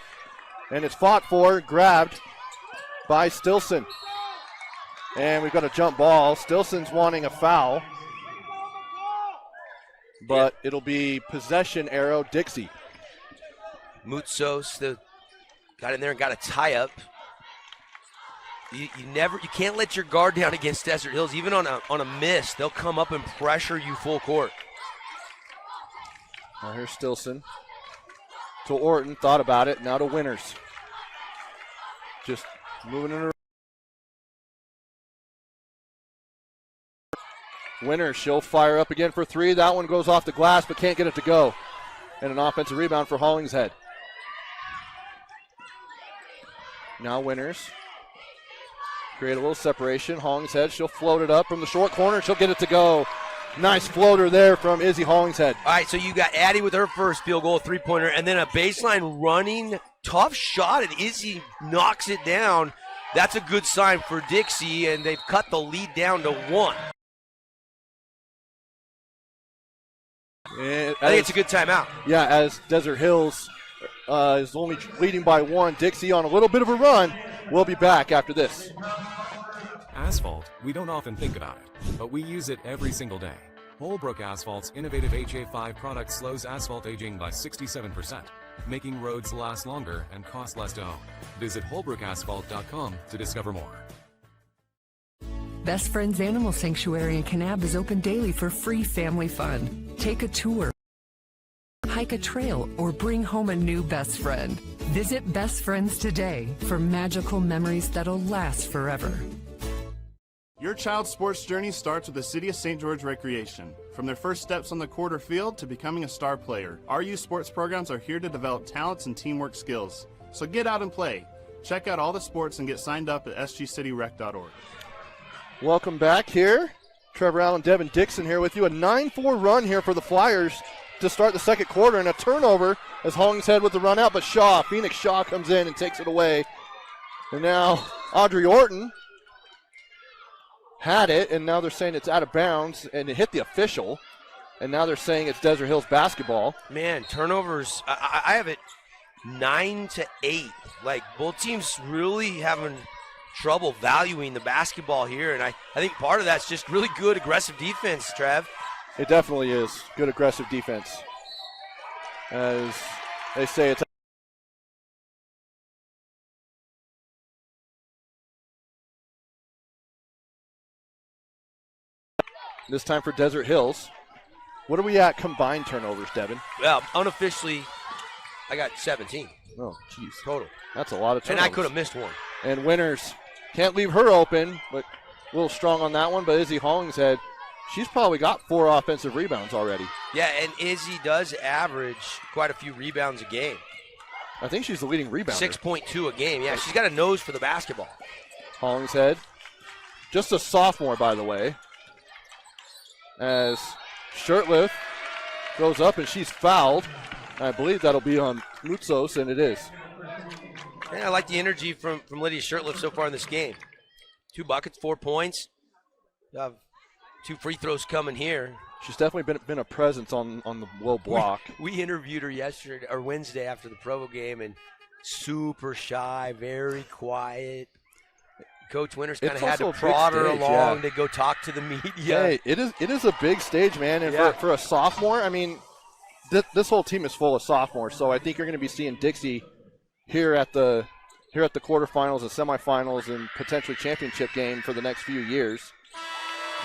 And it's fought for, grabbed by Stilson. And we've got a jump ball. Stilson's wanting a foul. But it'll be possession arrow Dixie. Mutzos got in there and got a tie-up. You can't let your guard down against Desert Hills. Even on a miss, they'll come up and pressure you full court. Now here's Stilson. To Orton, thought about it. Now to Winners. Just moving it around. Winners, she'll fire up again for three. That one goes off the glass, but can't get it to go. And an offensive rebound for Hollingshead. Now Winners. Create a little separation. Hollingshead, she'll float it up from the short corner. She'll get it to go. Nice floater there from Izzy Hollingshead. All right, so you got Addie with her first field goal, three-pointer, and then a baseline running tough shot, and Izzy knocks it down. That's a good sign for Dixie, and they've cut the lead down to 1. I think it's a good timeout. Yeah, as Desert Hills is only leading by 1. Dixie on a little bit of a run. We'll be back after this. Asphalt, we don't often think about it, but we use it every single day. Holbrook Asphalt's innovative HA5 product slows asphalt aging by 67%, making roads last longer and cost less to own. Visit holbrookasphalt.com to discover more. Best Friends Animal Sanctuary in Kanab is open daily for free family fun. Take a tour, hike a trail, or bring home a new best friend. Visit Best Friends today for magical memories that'll last forever. Your child's sports journey starts with the City of St. George Recreation. From their first steps on the quarter field to becoming a star player, our youth sports programs are here to develop talents and teamwork skills. So get out and play. Check out all the sports and get signed up at sgcityrec.org. Welcome back here. Trevor Allen, Devin Dixon here with you. A 9-4 run here for the Flyers to start the second quarter, and a turnover as Hollingshead with the run out, but Phoenix Shaw comes in and takes it away. And now Audrey Orton had it, and now they're saying it's out of bounds, and it hit the official, and now they're saying it's Desert Hills basketball. Man, turnovers, I have it 9-8. Like, both teams really having trouble valuing the basketball here, and I think part of that's just really good aggressive defense, Trev. It definitely is good aggressive defense. As they say, it's this time for Desert Hills. What are we at combined turnovers, Devin? Well, unofficially, I got 17. Oh, jeez. Total. That's a lot of turnovers. And I could have missed one. And Winners can't leave her open, but a little strong on that one. But Izzy Hollingshead, she's probably got 4 offensive rebounds already. Yeah, and Izzy does average quite a few rebounds a game. I think she's the leading rebounder. 6.2 a game. Yeah, she's got a nose for the basketball. Hollingshead, just a sophomore, by the way. As Shirtliff goes up and she's fouled. I believe that'll be on Mutzos, and it is. Yeah, I like the energy from Lydia Shirtliff so far in this game. 2 buckets, 4 points. 2 free throws coming here. She's definitely been a presence on the low block. We interviewed her yesterday or Wednesday after the Provo game, and super shy, very quiet. Coach Winters kind of had to prod her along to go talk to the media. Hey, it is a big stage, man, and for a sophomore, I mean, this whole team is full of sophomores, so I think you're going to be seeing Dixie here at the quarterfinals and semifinals and potentially championship game for the next few years.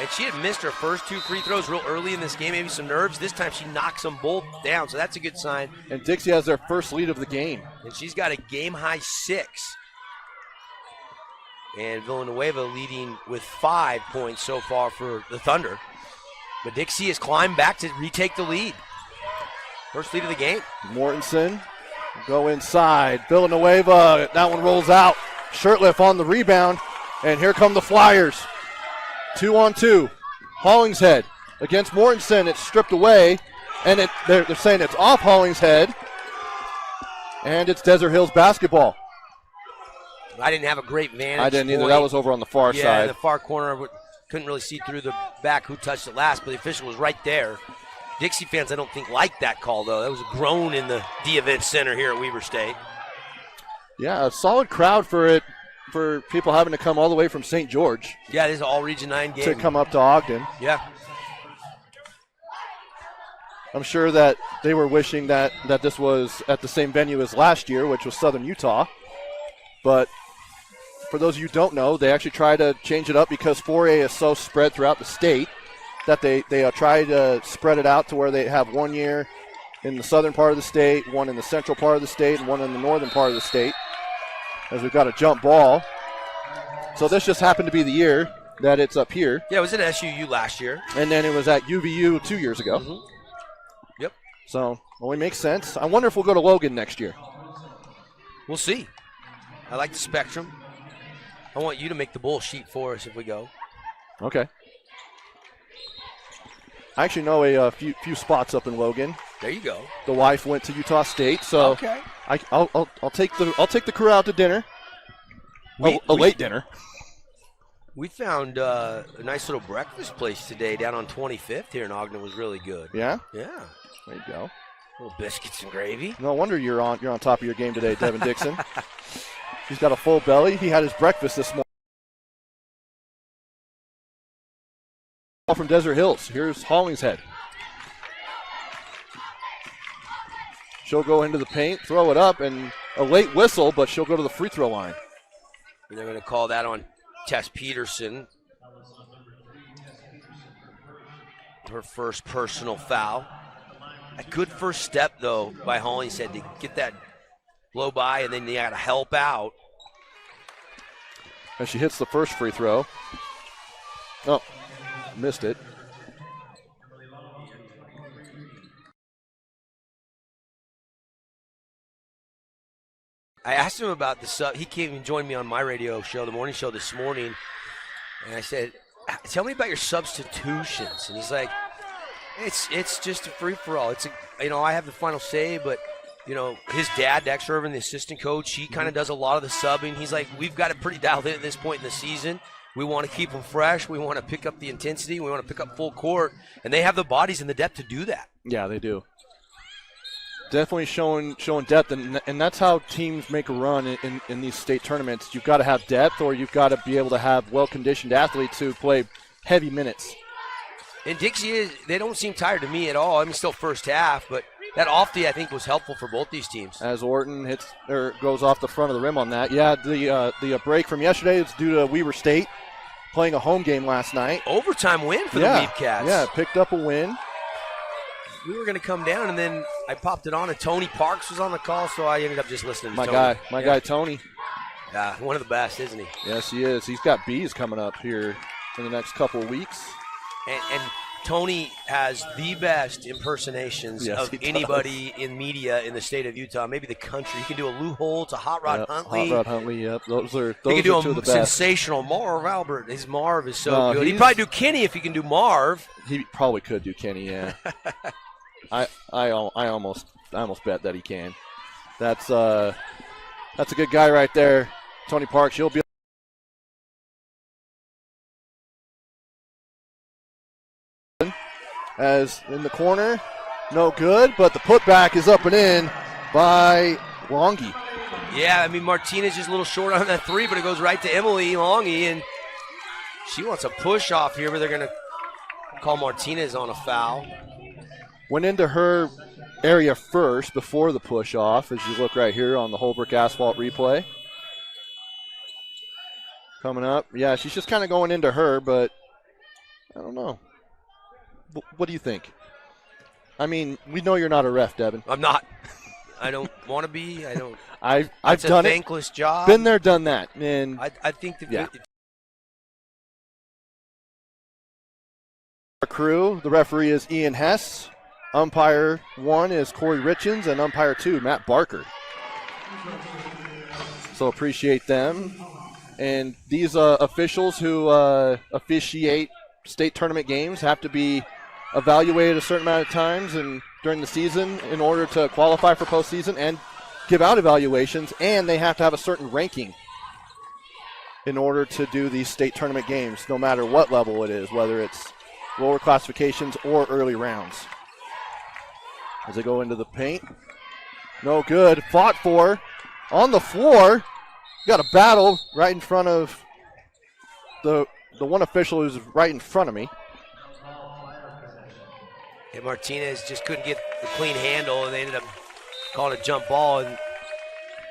And she had missed her first 2 free throws real early in this game, maybe some nerves. This time she knocks them both down, so that's a good sign. And Dixie has their first lead of the game. And she's got a game-high 6. And Villanueva leading with 5 points so far for the Thunder. But Dixie has climbed back to retake the lead. First lead of the game. Mortensen go inside. Villanueva, that one rolls out. Shirtliff on the rebound. And here come the Flyers. 2-on-2. Hollingshead against Mortensen. It's stripped away. And they're saying it's off Hollingshead. And it's Desert Hills basketball. I didn't have a great vantage I didn't either. point. That was over on the far Yeah, side. in the far corner. Couldn't really see through the back who touched it last, but the official was right there. Dixie fans, I don't think, liked that call, though. That was a groan in the D-Event Center here at Weber State. Yeah, a solid crowd for people having to come all the way from St. George. Yeah, it is an all-Region 9 game. To come up to Ogden. Yeah. I'm sure that they were wishing that this was at the same venue as last year, which was Southern Utah. But for those of you who don't know, they actually try to change it up because 4A is so spread throughout the state that they try to spread it out to where they have 1 year in the southern part of the state, 1 in the central part of the state, and 1 in the northern part of the state, as we've got a jump ball. So this just happened to be the year that it's up here. Yeah, it was at SUU last year. And then it was at UVU 2 years ago. Mm-hmm. Yep. So only makes sense. I wonder if we'll go to Logan next year. We'll see. I like the spectrum. I want you to make the bull sheet for us if we go. Okay. I actually know a few spots up in Logan. There you go. The wife went to Utah State, so okay. I'll take the crew out to dinner. A late dinner. We found a nice little breakfast place today down on 25th here in Ogden. It was really good. Yeah? Yeah. There you go. Little biscuits and gravy. No wonder you're on top of your game today, Devin Dixon. He's got a full belly. He had his breakfast this morning. From Desert Hills. Here's Hollingshead. She'll go into the paint, throw it up, and a late whistle, but she'll go to the free throw line. And they're going to call that on Tess Peterson. Her first personal foul. A good first step, though, by Hollingshead to get that blow by, and then you got to help out. And she hits the first free throw. Oh, missed it. I asked him about the sub. He came and joined me on my radio show, the morning show this morning. And I said, tell me about your substitutions. And he's like, it's just a free-for-all. I have the final say, but, his dad, Dex Irvin, the assistant coach, he kind of does a lot of the subbing. He's like, we've got it pretty dialed in at this point in the season. We want to keep them fresh. We want to pick up the intensity. We want to pick up full court. And they have the bodies and the depth to do that. Yeah, they do. Definitely showing depth, and that's how teams make a run in these state tournaments. You've got to have depth, or you've got to be able to have well-conditioned athletes who play heavy minutes. And Dixie, they don't seem tired to me at all. I mean, still first half, but that off day I think was helpful for both these teams. As Orton goes off the front of the rim on that. Yeah, the break from yesterday is due to Weber State playing a home game last night. Overtime win for the Weebcats. Yeah, picked up a win. We were going to come down, and then I popped it on, and Tony Parks was on the call, so I ended up just listening to My Tony. guy Tony. Yeah, one of the best, isn't he? Yes, he is. He's got bees coming up here in the next couple of weeks. And Tony has the best impersonations of anybody in media in the state of Utah, maybe the country. He can do a Lou Holtz, a Hot Rod Huntley. Hot Rod Huntley, yep. Those are he can do two of the a best. sensational Marv Albert. His Marv is so good. He'd probably do Kenny if he can do Marv. He probably could do Kenny, yeah. I almost bet that he can. That's a good guy right there, Tony Parks. He'll be as in the corner, no good, but the putback is up and in by Longy. Yeah, I mean Martinez just a little short on that three, but it goes right to Emily Longy, and she wants a push off here, but they're going to call Martinez on a foul. Went into her area first before the push off, as you look right here on the Holbrook Asphalt replay. Coming up. Yeah, she's just kind of going into her, but I don't know. What do you think? I mean, we know you're not a ref, Devin. I'm not. I don't want to be. I don't. I've it's done a it. thankless job. Been there, done that. And I think that yeah. Our crew, the referee is Ian Hess. Umpire 1 is Corey Richens, and umpire 2, Matt Barker. So appreciate them. And these officials who officiate state tournament games have to be evaluated a certain amount of times and during the season in order to qualify for postseason and give out evaluations, and they have to have a certain ranking in order to do these state tournament games, no matter what level it is, whether it's lower classifications or early rounds. As they go into the paint. No good. Fought for. On the floor. Got a battle right in front of the one official who's right in front of me. And Martinez just couldn't get the clean handle, and they ended up calling a jump ball. And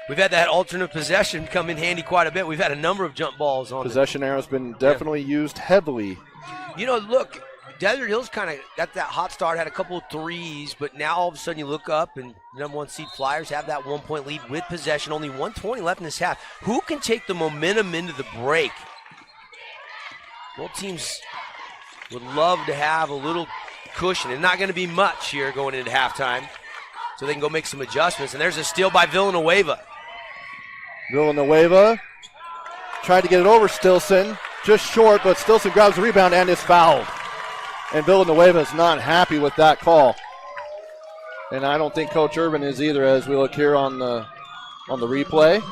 we've had that alternate possession come in handy quite a bit. We've had a number of jump balls on Possession arrow's been definitely used heavily. You know, look, Desert Hills kind of got that hot start, had a couple of threes, but now all of a sudden you look up and number 1 seed Flyers have that 1-point lead with possession. Only 1:20 left in this half. Who can take the momentum into the break? Both teams would love to have a little cushion, and not going to be much here going into halftime, so they can go make some adjustments. And there's a steal by Villanueva. Villanueva tried to get it over Stilson, just short, but Stilson grabs the rebound and is fouled. And Villanueva is not happy with that call. And I don't think Coach Urban is either, as we look here on the replay.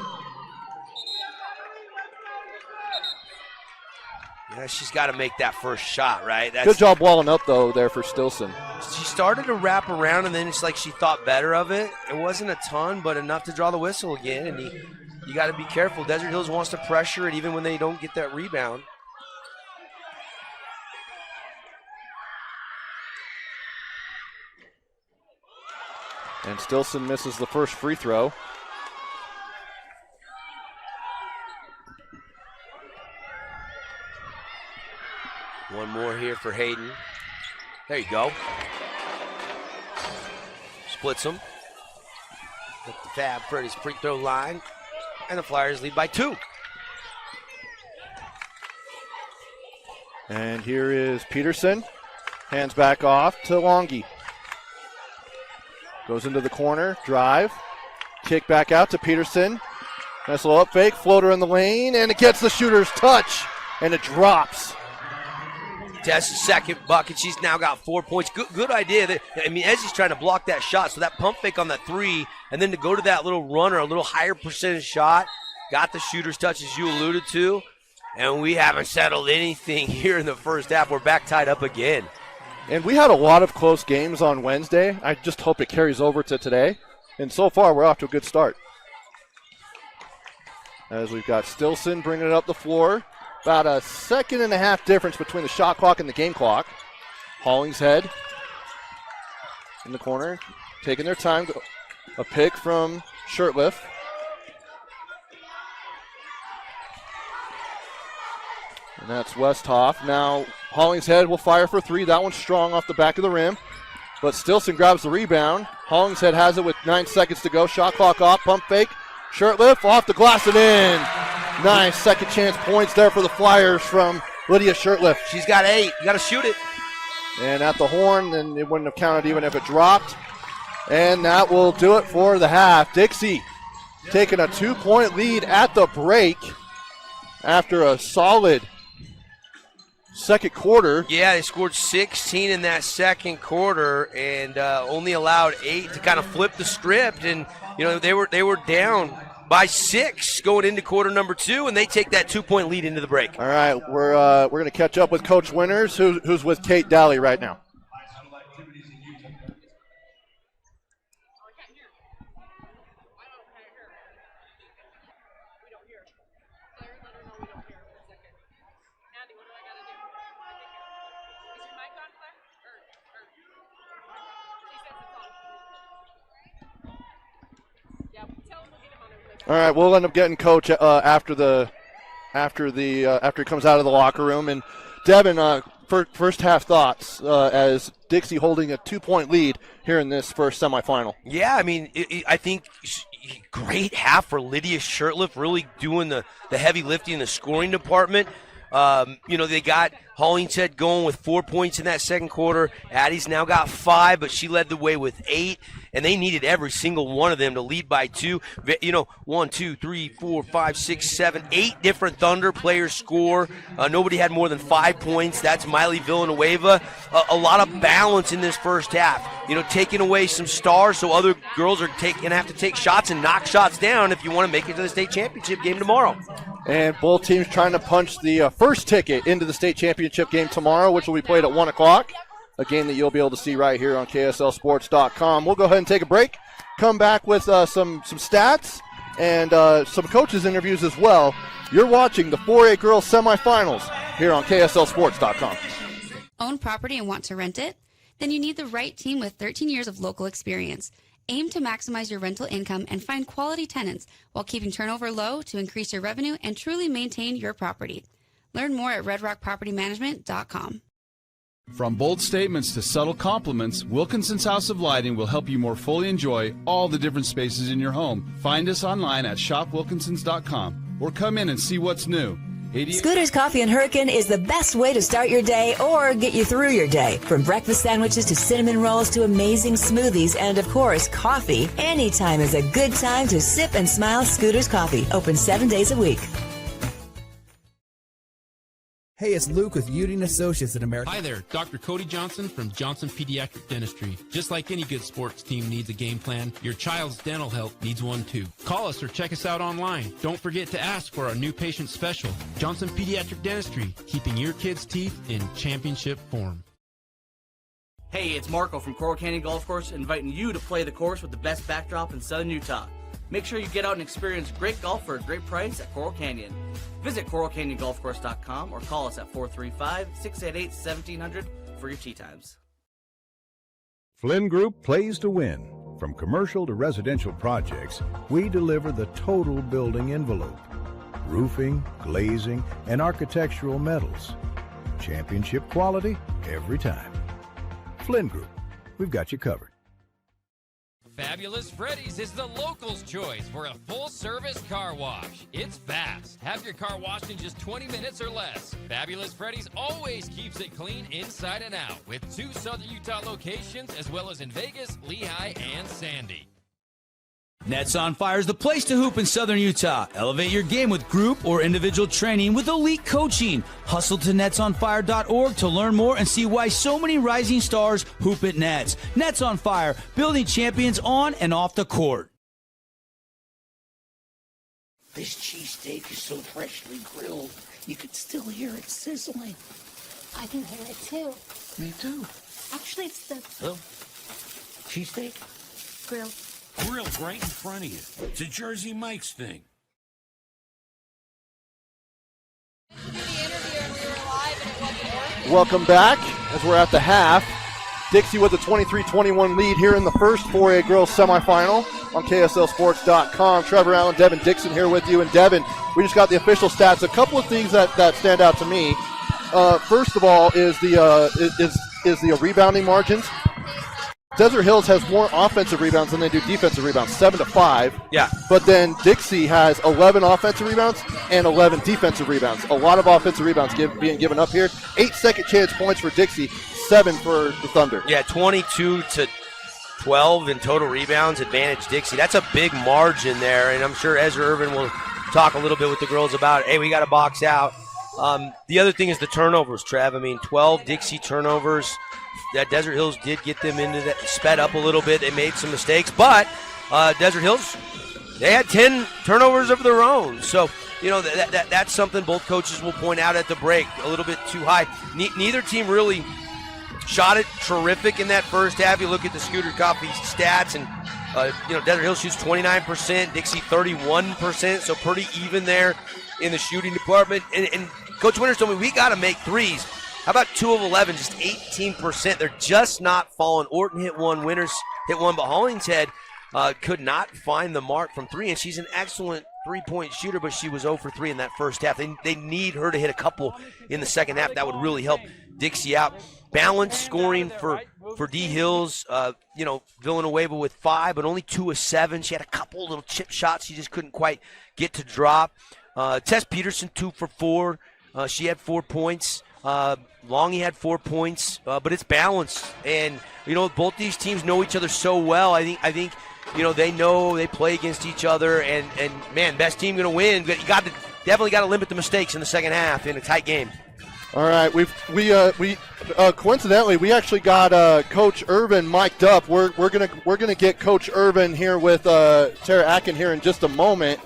Yeah, she's got to make that first shot, right? Good job walling up, though, there for Stilson. She started to wrap around, and then it's like she thought better of it. It wasn't a ton, but enough to draw the whistle again. And you got to be careful. Desert Hills wants to pressure it even when they don't get that rebound. And Stilson misses the first free throw. One more here for Hayden. There you go. Splits them. At the fab for his free throw line. And the Flyers lead by 2. And here is Peterson. Hands back off to Longy. Goes into the corner, drive. Kick back out to Peterson. Nice little up fake, floater in the lane, and it gets the shooter's touch, and it drops. Tess' second bucket. She's now got 4 points. Good idea. I mean, Ezzy's trying to block that shot, so that pump fake on that 3, and then to go to that little runner, a little higher percentage shot. Got the shooter's touch, as you alluded to, and we haven't settled anything here in the first half. We're back tied up again. And we had a lot of close games on Wednesday. I just hope it carries over to today. And so far, we're off to a good start. As we've got Stilson bringing it up the floor. About a 1.5 seconds difference between the shot clock and the game clock. Hollingshead in the corner, taking their time. A pick from Shirtliff. And that's Westhoff. Now Hollingshead will fire for 3. That one's strong off the back of the rim. But Stilson grabs the rebound. Hollingshead has it with 9 seconds to go. Shot clock off, pump fake. Shirtliff off the glass and in. Nice second chance points there for the Flyers from Lydia Shirtliff. She's got 8. You got to shoot it. And at the horn, then it wouldn't have counted even if it dropped. And that will do it for the half. Dixie taking a 2-point lead at the break after a solid second quarter. Yeah, they scored 16 in that second quarter and only allowed 8 to kind of flip the script. And you know they were down by 6 going into quarter number 2, and they take that 2-point lead into the break. All right, we're going to catch up with Coach Winters, who's with Kate Daly right now. All right, we'll end up getting Coach after he comes out of the locker room. And Devin, first half thoughts as Dixie holding a 2-point lead here in this first semifinal. Yeah, I mean, I think great half for Lydia Shirtliff, really doing the heavy lifting in the scoring department. They got Hollingshead going with 4 points in that second quarter. Addie's now got 5, but she led the way with 8, and they needed every single one of them to lead by 2. 1, 2, 3, 4, 5, 6, 7, 8 different Thunder players score. Nobody had more than 5 points. That's Miley Villanueva. A lot of balance in this first half. Taking away some stars, so other girls are going to have to take shots and knock shots down if you want to make it to the state championship game tomorrow. And both teams trying to punch the first ticket into the state championship game tomorrow, which will be played at 1 o'clock. A game that you'll be able to see right here on KSLSports.com. We'll go ahead and take a break. Come back with some stats and some coaches' interviews as well. You're watching the 4A Girls Semifinals here on KSLSports.com. Own property and want to rent it? Then you need the right team with 13 years of local experience. Aim to maximize your rental income and find quality tenants while keeping turnover low to increase your revenue and truly maintain your property. Learn more at redrockpropertymanagement.com. From bold statements to subtle compliments, Wilkinson's House of Lighting will help you more fully enjoy all the different spaces in your home. Find us online at shopwilkinsons.com or come in and see what's new. Scooter's Coffee and Hurricane is the best way to start your day or get you through your day. From breakfast sandwiches to cinnamon rolls to amazing smoothies and, of course, coffee. Anytime is a good time to sip and smile. Scooter's Coffee, open 7 days a week. Hey, it's Luke with Udine Associates at American. Hi there, Dr. Cody Johnson from Johnson Pediatric Dentistry. Just like any good sports team needs a game plan, your child's dental health needs one too. Call us or check us out online. Don't forget to ask for our new patient special. Johnson Pediatric Dentistry, keeping your kids' teeth in championship form. Hey, it's Marco from Coral Canyon Golf Course, inviting you to play the course with the best backdrop in southern Utah. Make sure you get out and experience great golf for a great price at Coral Canyon. Visit coralcanyongolfcourse.com or call us at 435-688-1700 for your tee times. Flynn Group plays to win. From commercial to residential projects, we deliver the total building envelope. Roofing, glazing, and architectural metals. Championship quality every time. Flynn Group, we've got you covered. Fabulous Freddy's is the locals' choice for a full-service car wash. It's fast. Have your car washed in just 20 minutes or less. Fabulous Freddy's always keeps it clean inside and out with 2 Southern Utah locations as well as in Vegas, Lehigh, and Sandy. Nets on Fire is the place to hoop in Southern Utah. Elevate your game with group or individual training with elite coaching. Hustle to netsonfire.org to learn more and see why so many rising stars hoop at Nets. Nets on Fire, building champions on and off the court. This cheesesteak is so freshly grilled, you could still hear it sizzling. I can hear it too. Me too. Actually, it's the Cheesesteak? grill. Grilled right in front of you. It's a Jersey Mike's thing. Welcome back as we're at the half. Dixie with a 23-21 lead here in the first 4A girls semifinal on KSLSports.com. Trevor Allen, Devin Dixon here with you. And Devin, we just got the official stats. A couple of things that stand out to me. First of all is the rebounding margins. Desert Hills has more offensive rebounds than they do defensive rebounds, 7-5. Yeah. But then Dixie has 11 offensive rebounds and 11 defensive rebounds. A lot of offensive rebounds being given up here. 8 second chance points for Dixie, 7 for the Thunder. Yeah, 22-12 in total rebounds, advantage Dixie. That's a big margin there, and I'm sure Ezra Irvin will talk a little bit with the girls about, hey, we got to box out. The other thing is the turnovers, Trev. I mean, 12 Dixie turnovers. That Desert Hills did get them into that, sped up a little bit. They made some mistakes, but Desert Hills, they had 10 turnovers of their own. So, you know, that's something both coaches will point out at the break, a little bit too high. Neither team really shot it terrific in that first half. You look at the Scooter Coffee stats, and, Desert Hills shoots 29%, Dixie 31%, so pretty even there in the shooting department. And Coach Winters told me we got to make threes. How about 2 of 11, just 18%? They're just not falling. Orton hit one, Winters hit one, but Hollingshead could not find the mark from 3, and she's an excellent three-point shooter, but she was 0 for 3 in that first half. They need her to hit a couple in the second half. That would really help Dixie out. Balanced scoring for D Hills. Villanueva with 5, but only 2 of 7. She had a couple little chip shots she just couldn't quite get to drop. Tess Peterson 2 for 4. She had 4 points. Longy had 4 points, but it's balanced. And both these teams know each other so well. I think they know they play against each other, and man, best team going to win. But you definitely got to limit the mistakes in the second half in a tight game. All right, we coincidentally we actually got Coach Irvin mic'd up. We're gonna get Coach Irvin here with Tara Atkin here in just a moment.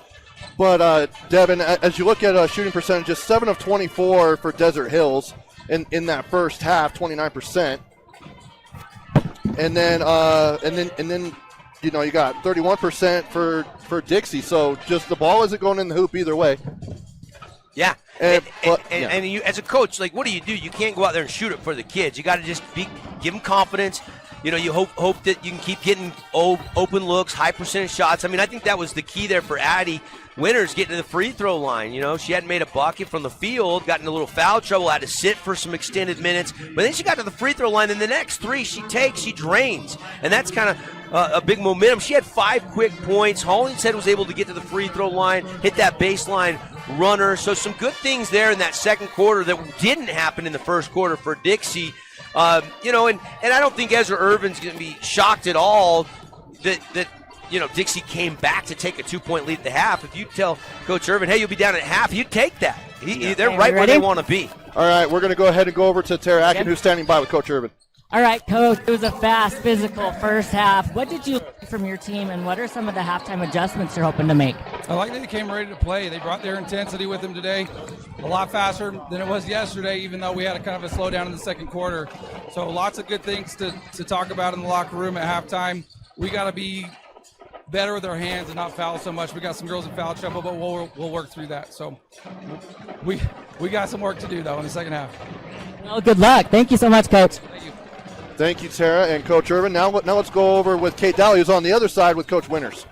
But Devin, as you look at shooting percentages, 7 of 24 for Desert Hills in that first half, 29%, and then you got 31% for Dixie. So just the ball isn't going in the hoop either way. Yeah. And you, as a coach, what do? You can't go out there and shoot it for the kids. You got to just give them confidence. You hope that you can keep getting open looks, high percentage shots. I mean, I think that was the key there for Addie Winters getting to the free throw line. She hadn't made a bucket from the field, got into a little foul trouble, had to sit for some extended minutes. But then she got to the free throw line, and the next 3 she takes, she drains. And that's kind of a big momentum. She had 5 quick points. Hollingshead was able to get to the free throw line, hit that baseline runner. So some good things there in that second quarter that didn't happen in the first quarter for Dixie. And I don't think Ezra Irvin's going to be shocked at all that Dixie came back to take a 2-point lead at the half. If you tell Coach Irvin, hey, you'll be down at half, he'd take that. They're right where they want to be. All right, we're going to go ahead and go over to Tara Atkin, who's standing by with Coach Irvin. All right, Coach, it was a fast, physical first half. What did you learn from your team, and what are some of the halftime adjustments you're hoping to make? I like that they came ready to play. They brought their intensity with them today, a lot faster than it was yesterday, even though we had a kind of a slowdown in the second quarter. So lots of good things to talk about in the locker room at halftime. We got to be better with our hands and not foul so much. We got some girls in foul trouble, but we'll work through that. So we got some work to do, though, in the second half. Well, good luck. Thank you so much, Coach. Thank you. Thank you, Tara and Coach Irvin. Now let's go over with Kate Daly, who's on the other side with Coach Winters.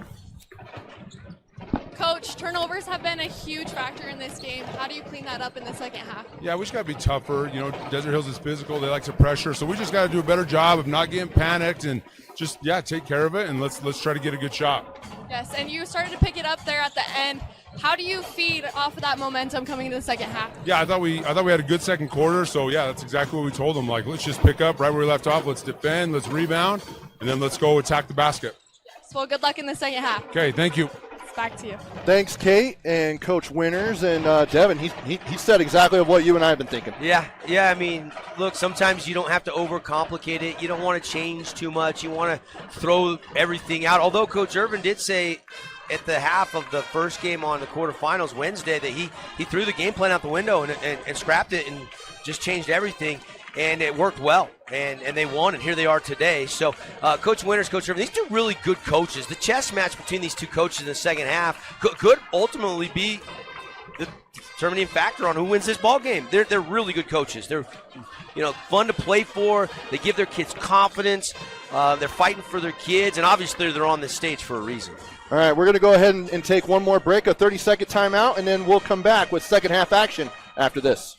Coach, turnovers have been a huge factor in this game. How do you clean that up in the second half? Yeah, we just got to be tougher. Desert Hills is physical. They like to pressure. So we just got to do a better job of not getting panicked and just, take care of it, and let's try to get a good shot. Yes, and you started to pick it up there at the end. How do you feed off of that momentum coming into the second half? Yeah, I thought we had a good second quarter. So, that's exactly what we told them. Let's just pick up right where we left off. Let's defend, let's rebound, and then let's go attack the basket. Yes, well, good luck in the second half. Okay, thank you. Back to you. Thanks, Kate and Coach Winters. And Devin, he said exactly what you and I have been thinking. Yeah. I mean, look, sometimes you don't have to overcomplicate it. You don't want to change too much. You want to throw everything out. Although Coach Irvin did say at the half of the first game on the quarterfinals Wednesday that he threw the game plan out the window and scrapped it and just changed everything. And it worked well, and they won, and here they are today. So Coach Winters, Coach Irvin, these two really good coaches. The chess match between these two coaches in the second half could ultimately be the determining factor on who wins this ball game. They're really good coaches. They're fun to play for. They give their kids confidence. They're fighting for their kids, and obviously they're on this stage for a reason. All right, we're going to go ahead and take one more break, a 30-second timeout, and then we'll come back with second half action after this.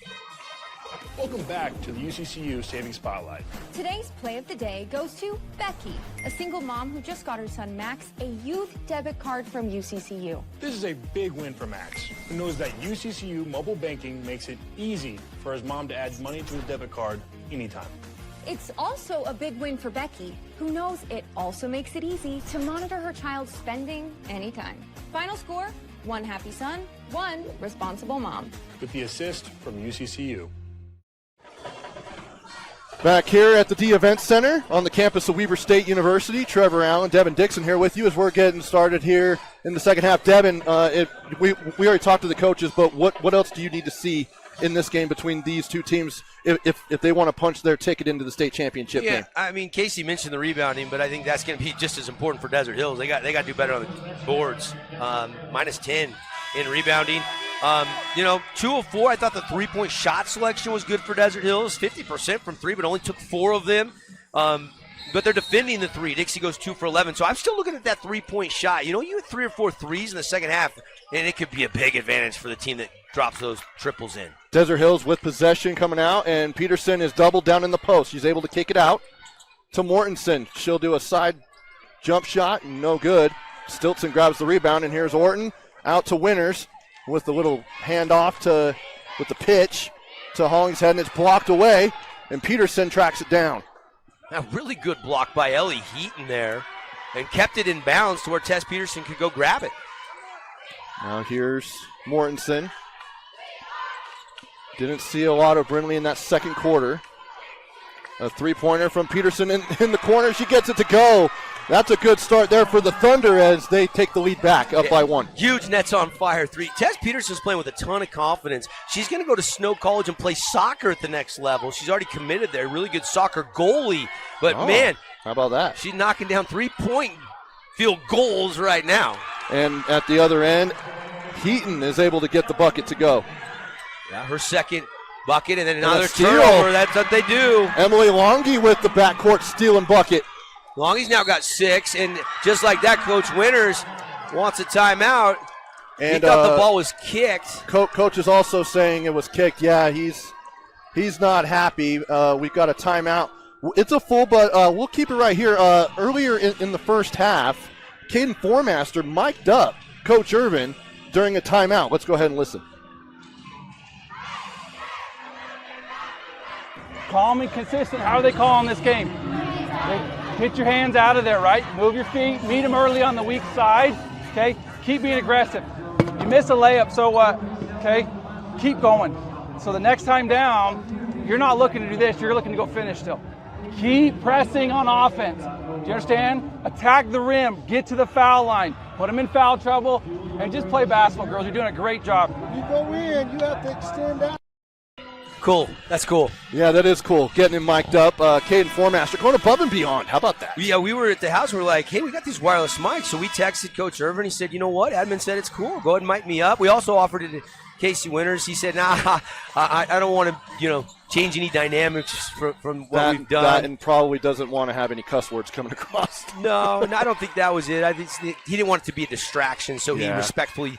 Welcome back to the UCCU Savings Spotlight. Today's play of the day goes to Becky, a single mom who just got her son Max a youth debit card from UCCU. This is a big win for Max, who knows that UCCU mobile banking makes it easy for his mom to add money to his debit card anytime. It's also a big win for Becky, who knows it also makes it easy to monitor her child's spending anytime. Final score, 1 happy son, 1 responsible mom. With the assist from UCCU. Back here at the D Event Center on the campus of Weber State University, Trevor Allen, Devin Dixon here with you as we're getting started here in the second half. Devin, we already talked to the coaches, but what else do you need to see in this game between these two teams if they want to punch their ticket into the state championship game? I mean, Casey mentioned the rebounding, but I think that's going to be just as important for Desert Hills. They got to do better on the boards. Minus 10 in rebounding. 2 of 4. I thought the three-point shot selection was good for Desert Hills. 50% from 3, but only took 4 of them. But they're defending the 3. Dixie goes 2 for 11. So I'm still looking at that three-point shot. You hit 3 or 4 threes in the second half. And it could be a big advantage for the team that drops those triples in. Desert Hills with possession coming out, and Peterson is doubled down in the post. She's able to kick it out to Mortensen. She'll do a side jump shot, no good. Stiltson grabs the rebound, and here's Orton out to Winters with the little handoff with the pitch to Hollingshead, and it's blocked away, and Peterson tracks it down. A really good block by Ellie Heaton there, and kept it in bounds to where Tess Peterson could go grab it. Now here's Mortensen. Didn't see a lot of Brindley in that second quarter. A three-pointer from Peterson in the corner. She gets it to go. That's a good start there for the Thunder as they take the lead back up by one. Huge nets on fire three. Tess Peterson's playing with a ton of confidence. She's going to go to Snow College and play soccer at the next level. She's already committed there. Really good soccer goalie. But, man. How about that? She's knocking down three-point field goals right now. And at the other end, Heaton is able to get the bucket to go. Yeah, her second bucket and then And another a steal. turnover. That's what they do. Emily Longy with the backcourt steal and bucket. Longy's now got 6, and just like that, Coach Winters wants a timeout. And he thought the ball was kicked. Coach is also saying it was kicked. Yeah, he's not happy. We've got a timeout. It's a full, but we'll keep it right here. Earlier in the first half, Caden Formaster mic'd up Coach Irvin during a timeout. Let's go ahead and listen. Calm and consistent. How are they calling this game? Get your hands out of there, right? Move your feet. Meet them early on the weak side, okay? Keep being aggressive. You miss a layup, so what? Okay? Keep going. So the next time down, you're not looking to do this. You're looking to go finish still. Keep pressing on offense. Do you understand? Attack the rim. Get to the foul line. Put them in foul trouble. And just play basketball, girls. You're doing a great job. You go in, you have to extend out. Cool. That's cool. Yeah, that is cool. Getting him mic'd up. Caden Formaster going above and beyond. How about that? Yeah, we were at the house. We were like, hey, we got these wireless mics. So we texted Coach Irvin. He said, you know what? Admin said it's cool. Go ahead and mic me up. We also offered it to Casey Winters. He said, nah, I don't want to, change any dynamics from what we've done. And probably doesn't want to have any cuss words coming across. No, I don't think that was it. I think he didn't want it to be a distraction, so he respectfully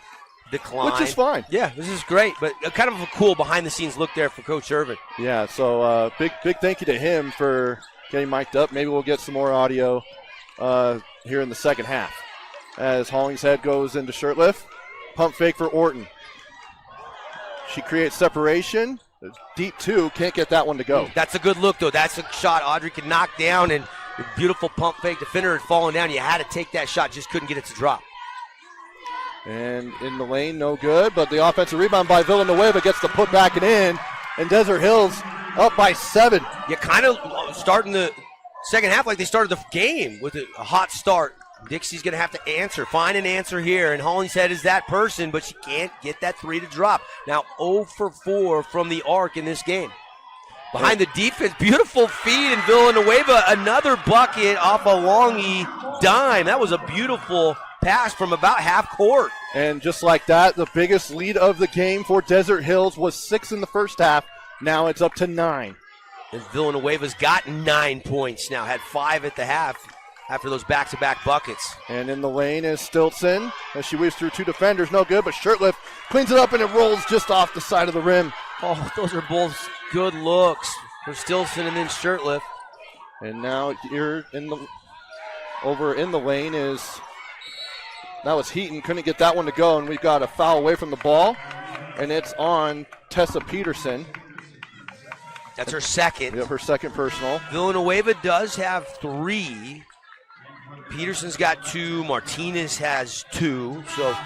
declined. Which is fine. Yeah, this is great, but kind of a cool behind-the-scenes look there for Coach Irvin. Yeah, so big thank you to him for getting mic'd up. Maybe we'll get some more audio here in the second half. As Hollingshead goes into Shirtlift, pump fake for Orton. She creates separation. Deep two, can't get that one to go. That's a good look, though. That's a shot Audrey could knock down, and a beautiful pump fake. Defender had fallen down. You had to take that shot, just couldn't get it to drop. And in the lane, no good, but the offensive rebound by Villanueva gets the putback and in, and Desert Hills up by 7. You kind of starting the second half like they started the game with a hot start. Dixie's going to have to find an answer here, and Hollingshead is that person, but she can't get that 3 to drop. Now 0 for 4 from the arc in this game. Behind the defense, beautiful feed, and Villanueva, another bucket off a Longy dime. That was a beautiful pass from about half court. And just like that, the biggest lead of the game for Desert Hills was 6 in the first half. Now it's up to 9. And Villanueva's got 9 points now, had 5 at the half after those back-to-back buckets. And in the lane is Stiltson as she weaves through 2 defenders. No good, but Shirtlift cleans it up and it rolls just off the side of the rim. Oh, those are both good looks for Stiltson and then Shirtlift. And now here over in the lane is, that was Heaton. Couldn't get that one to go, and we've got a foul away from the ball, and it's on Tessa Peterson. That's her second. Yep, her second personal. Villanueva does have 3. Peterson's got 2. Martinez has 2. So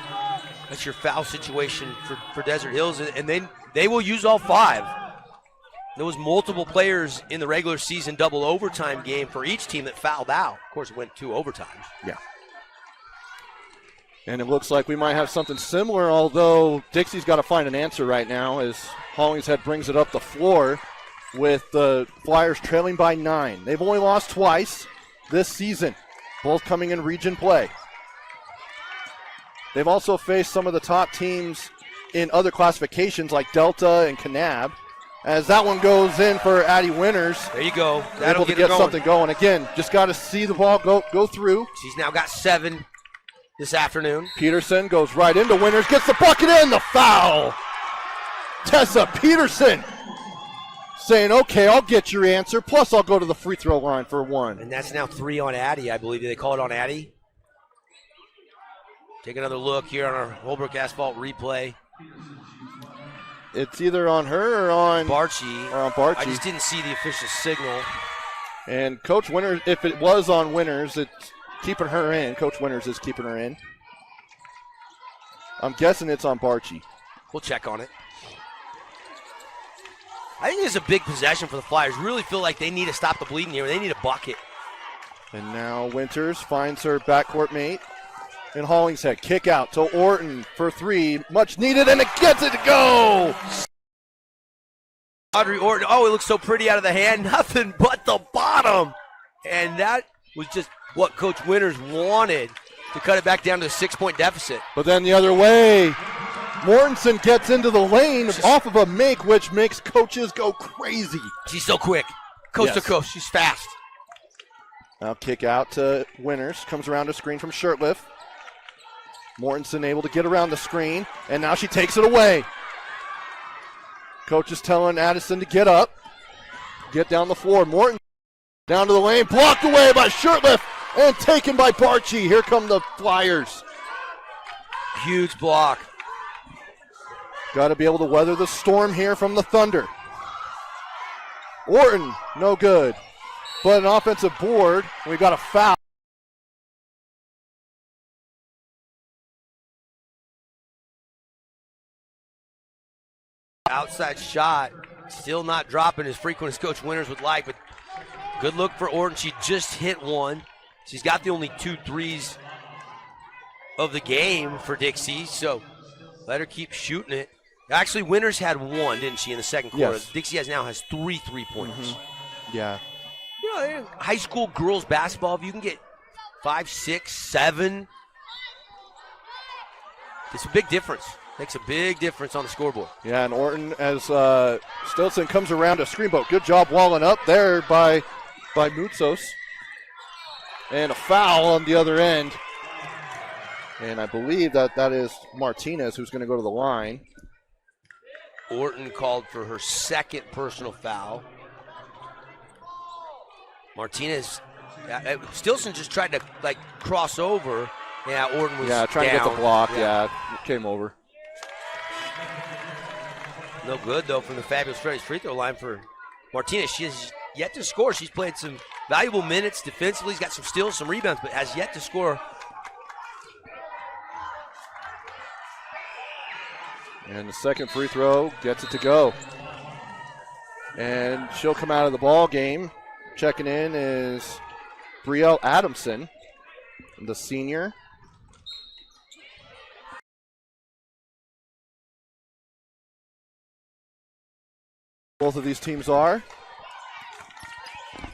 that's your foul situation for Desert Hills. And then they will use all 5. There was multiple players in the regular season double overtime game for each team that fouled out. Of course, it went 2 overtimes. Yeah. And it looks like we might have something similar, although Dixie's got to find an answer right now as Hollingshead brings it up the floor with the Flyers trailing by 9. They've only lost twice this season, both coming in region play. They've also faced some of the top teams in other classifications like Delta and Kanab. As that one goes in for Addie Winters. There you go. That'll able to get something going. Again, just got to see the ball go through. She's now got 7. this afternoon. Peterson goes right into Winters, gets the bucket in, the foul. Tessa Peterson saying, okay, I'll get your answer, plus I'll go to the free throw line for one. And that's now 3 on Addie, I believe. Did they call it on Addie? Take another look here on our Holbrook Asphalt replay. It's either on her or on Barchi. I just didn't see the official signal. And Coach Winters, if it was on Winters, it's keeping her in. Coach Winters is keeping her in. I'm guessing it's on Barchi. We'll check on it. I think it's a big possession for the Flyers. Really feel like they need to stop the bleeding here. They need a bucket. And now Winters finds her backcourt mate in Hollingshead. Kick out to Orton for three. Much needed, and it gets it to go. Audrey Orton. Oh, it looks so pretty out of the hand. Nothing but the bottom. And that was just what Coach Winters wanted to cut it back down to a 6-point deficit. But then the other way. Mortensen gets into the lane off of a make, which makes coaches go crazy. She's so quick. Coast to coast. She's fast. Now kick out to Winters. Comes around a screen from Shirtliff. Mortensen able to get around the screen, and now she takes it away. Coach is telling Addison to get up, get down the floor. Morton down to the lane, blocked away by Shirtliff, and taken by Barchi. Here come the Flyers. Huge block. Got to be able to weather the storm here from the Thunder. Orton, no good. But an offensive board. We got a foul. Outside shot. Still not dropping as frequent as Coach Winters would like, but good look for Orton. She just hit one. She's got the only 2 threes of the game for Dixie, so let her keep shooting it. Actually, Winters had one, didn't she, in the second quarter? Yes. Dixie now has 3 3-pointers. Mm-hmm. Yeah. You know, in high school girls basketball, if you can get 5, 6, 7, it's a big difference. Makes a big difference on the scoreboard. Yeah, and Orton, as Stilson comes around a screen boat. Good job walling up there by Moutsos. And a foul on the other end. And I believe that is Martinez who's going to go to the line. Orton called for her second personal foul. Martinez, Stilson just tried to cross over. Yeah, Orton was trying down. to get the block. Yeah, came over. No good, though, from the Fabulous Freddy's free throw line for Martinez. She has yet to score. She's played some valuable minutes defensively. She's got some steals, some rebounds, but has yet to score. And the second free throw gets it to go. And she'll come out of the ball game. Checking in is Brielle Adamson, the senior. Both of these teams are.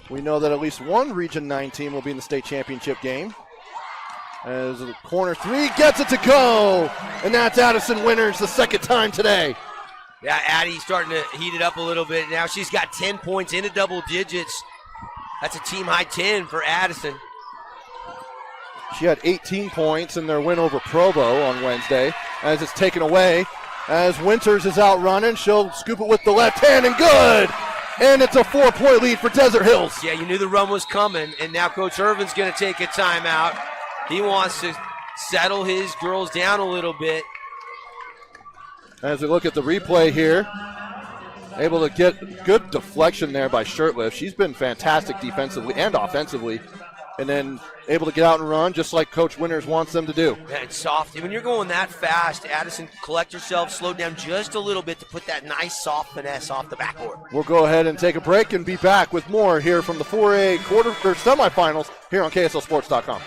We know that at least one Region 9 team will be in the state championship game. As the corner three gets it to go. And that's Addison Winters the second time today. Yeah, Addie's starting to heat it up a little bit. Now she's got 10 points into double digits. That's a team high 10 for Addison. She had 18 points in their win over Provo on Wednesday. As it's taken away, as Winters is out running, she'll scoop it with the left hand and good. And it's a 4-point lead for Desert Hills. Yeah, you knew the run was coming, and now Coach Irvin's going to take a timeout. He wants to settle his girls down a little bit. As we look at the replay here, able to get good deflection there by Shirtliff. She's been fantastic defensively and offensively. And then able to get out and run just like Coach Winters wants them to do. Yeah, it's soft. When you're going that fast, Addison, collect yourself, slow down just a little bit to put that nice soft finesse off the backboard. We'll go ahead and take a break and be back with more here from the 4A semifinals here on KSLSports.com.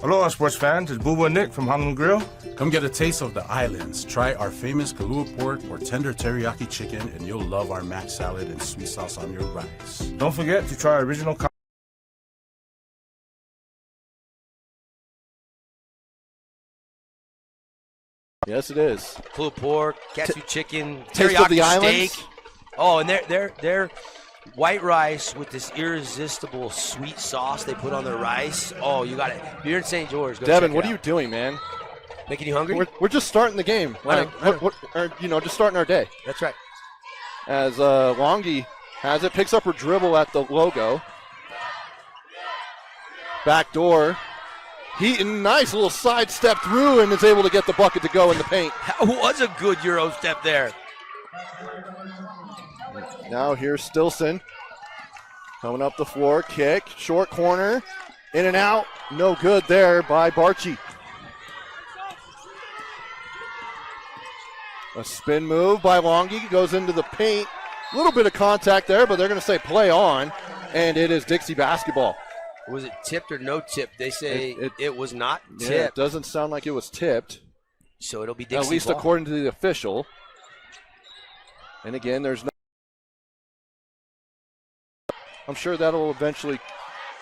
Aloha, sports fans. It's Booba and Nick from Honolulu Grill. Come get a taste of the islands. Try our famous Kahlua pork or tender teriyaki chicken, and you'll love our mac salad and sweet sauce on your rice. Don't forget to try our original Yes, it is. Pulled pork, katsu chicken, Taste of the teriyaki islands? steak. Oh, and they're white rice with this irresistible sweet sauce they put on their rice. Oh, you got it. If you're in St. George, go Devin, check what it are you out. doing, man? Making you hungry? We're just starting the game. I know. Or, just starting our day. That's right. As Longy has it, picks up her dribble at the logo. Back door. Heaton, nice little sidestep through and is able to get the bucket to go in the paint. That was a good Euro step there. Now here's Stilson. Coming up the floor, kick, short corner, in and out. No good there by Barchi. A spin move by Longy, goes into the paint. A little bit of contact there, but they're going to say play on, and it is Dixie basketball. Was it tipped or no tip? They say it was not tipped. Yeah, it doesn't sound like it was tipped. So it'll be Dixie at least ball. According to the official. And again, there's no. I'm sure that'll eventually.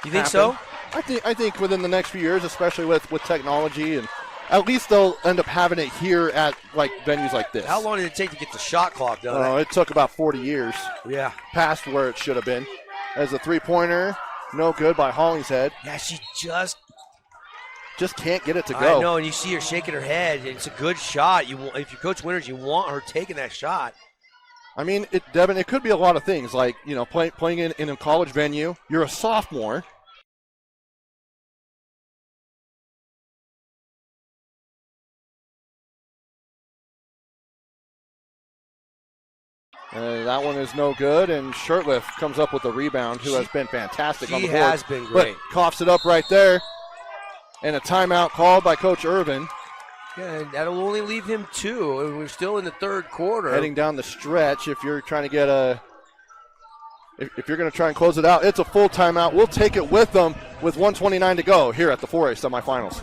You think happen. so? I think within the next few years, especially with technology, and at least they'll end up having it here at like venues like this. How long did it take to get the shot clock done? Oh, it took about 40 years. Yeah. Past where it should have been. As a three-pointer, no good by Hollingshead. Yeah, she just can't get it to go. I know, and you see her shaking her head. It's a good shot. If you coach Winters, you want her taking that shot. I mean, Devin, it could be a lot of things. Like, playing in a college venue. You're a sophomore. That one is no good, and Shirtliff comes up with a rebound, who has been fantastic on the board. She has been great. But coughs it up right there, and a timeout called by Coach Irvin. Yeah, and that'll only leave him 2, and we're still in the third quarter. Heading down the stretch, if you're trying to get if you're going to try and close it out, it's a full timeout. We'll take it with them with 1:29 to go here at the 4A semifinals.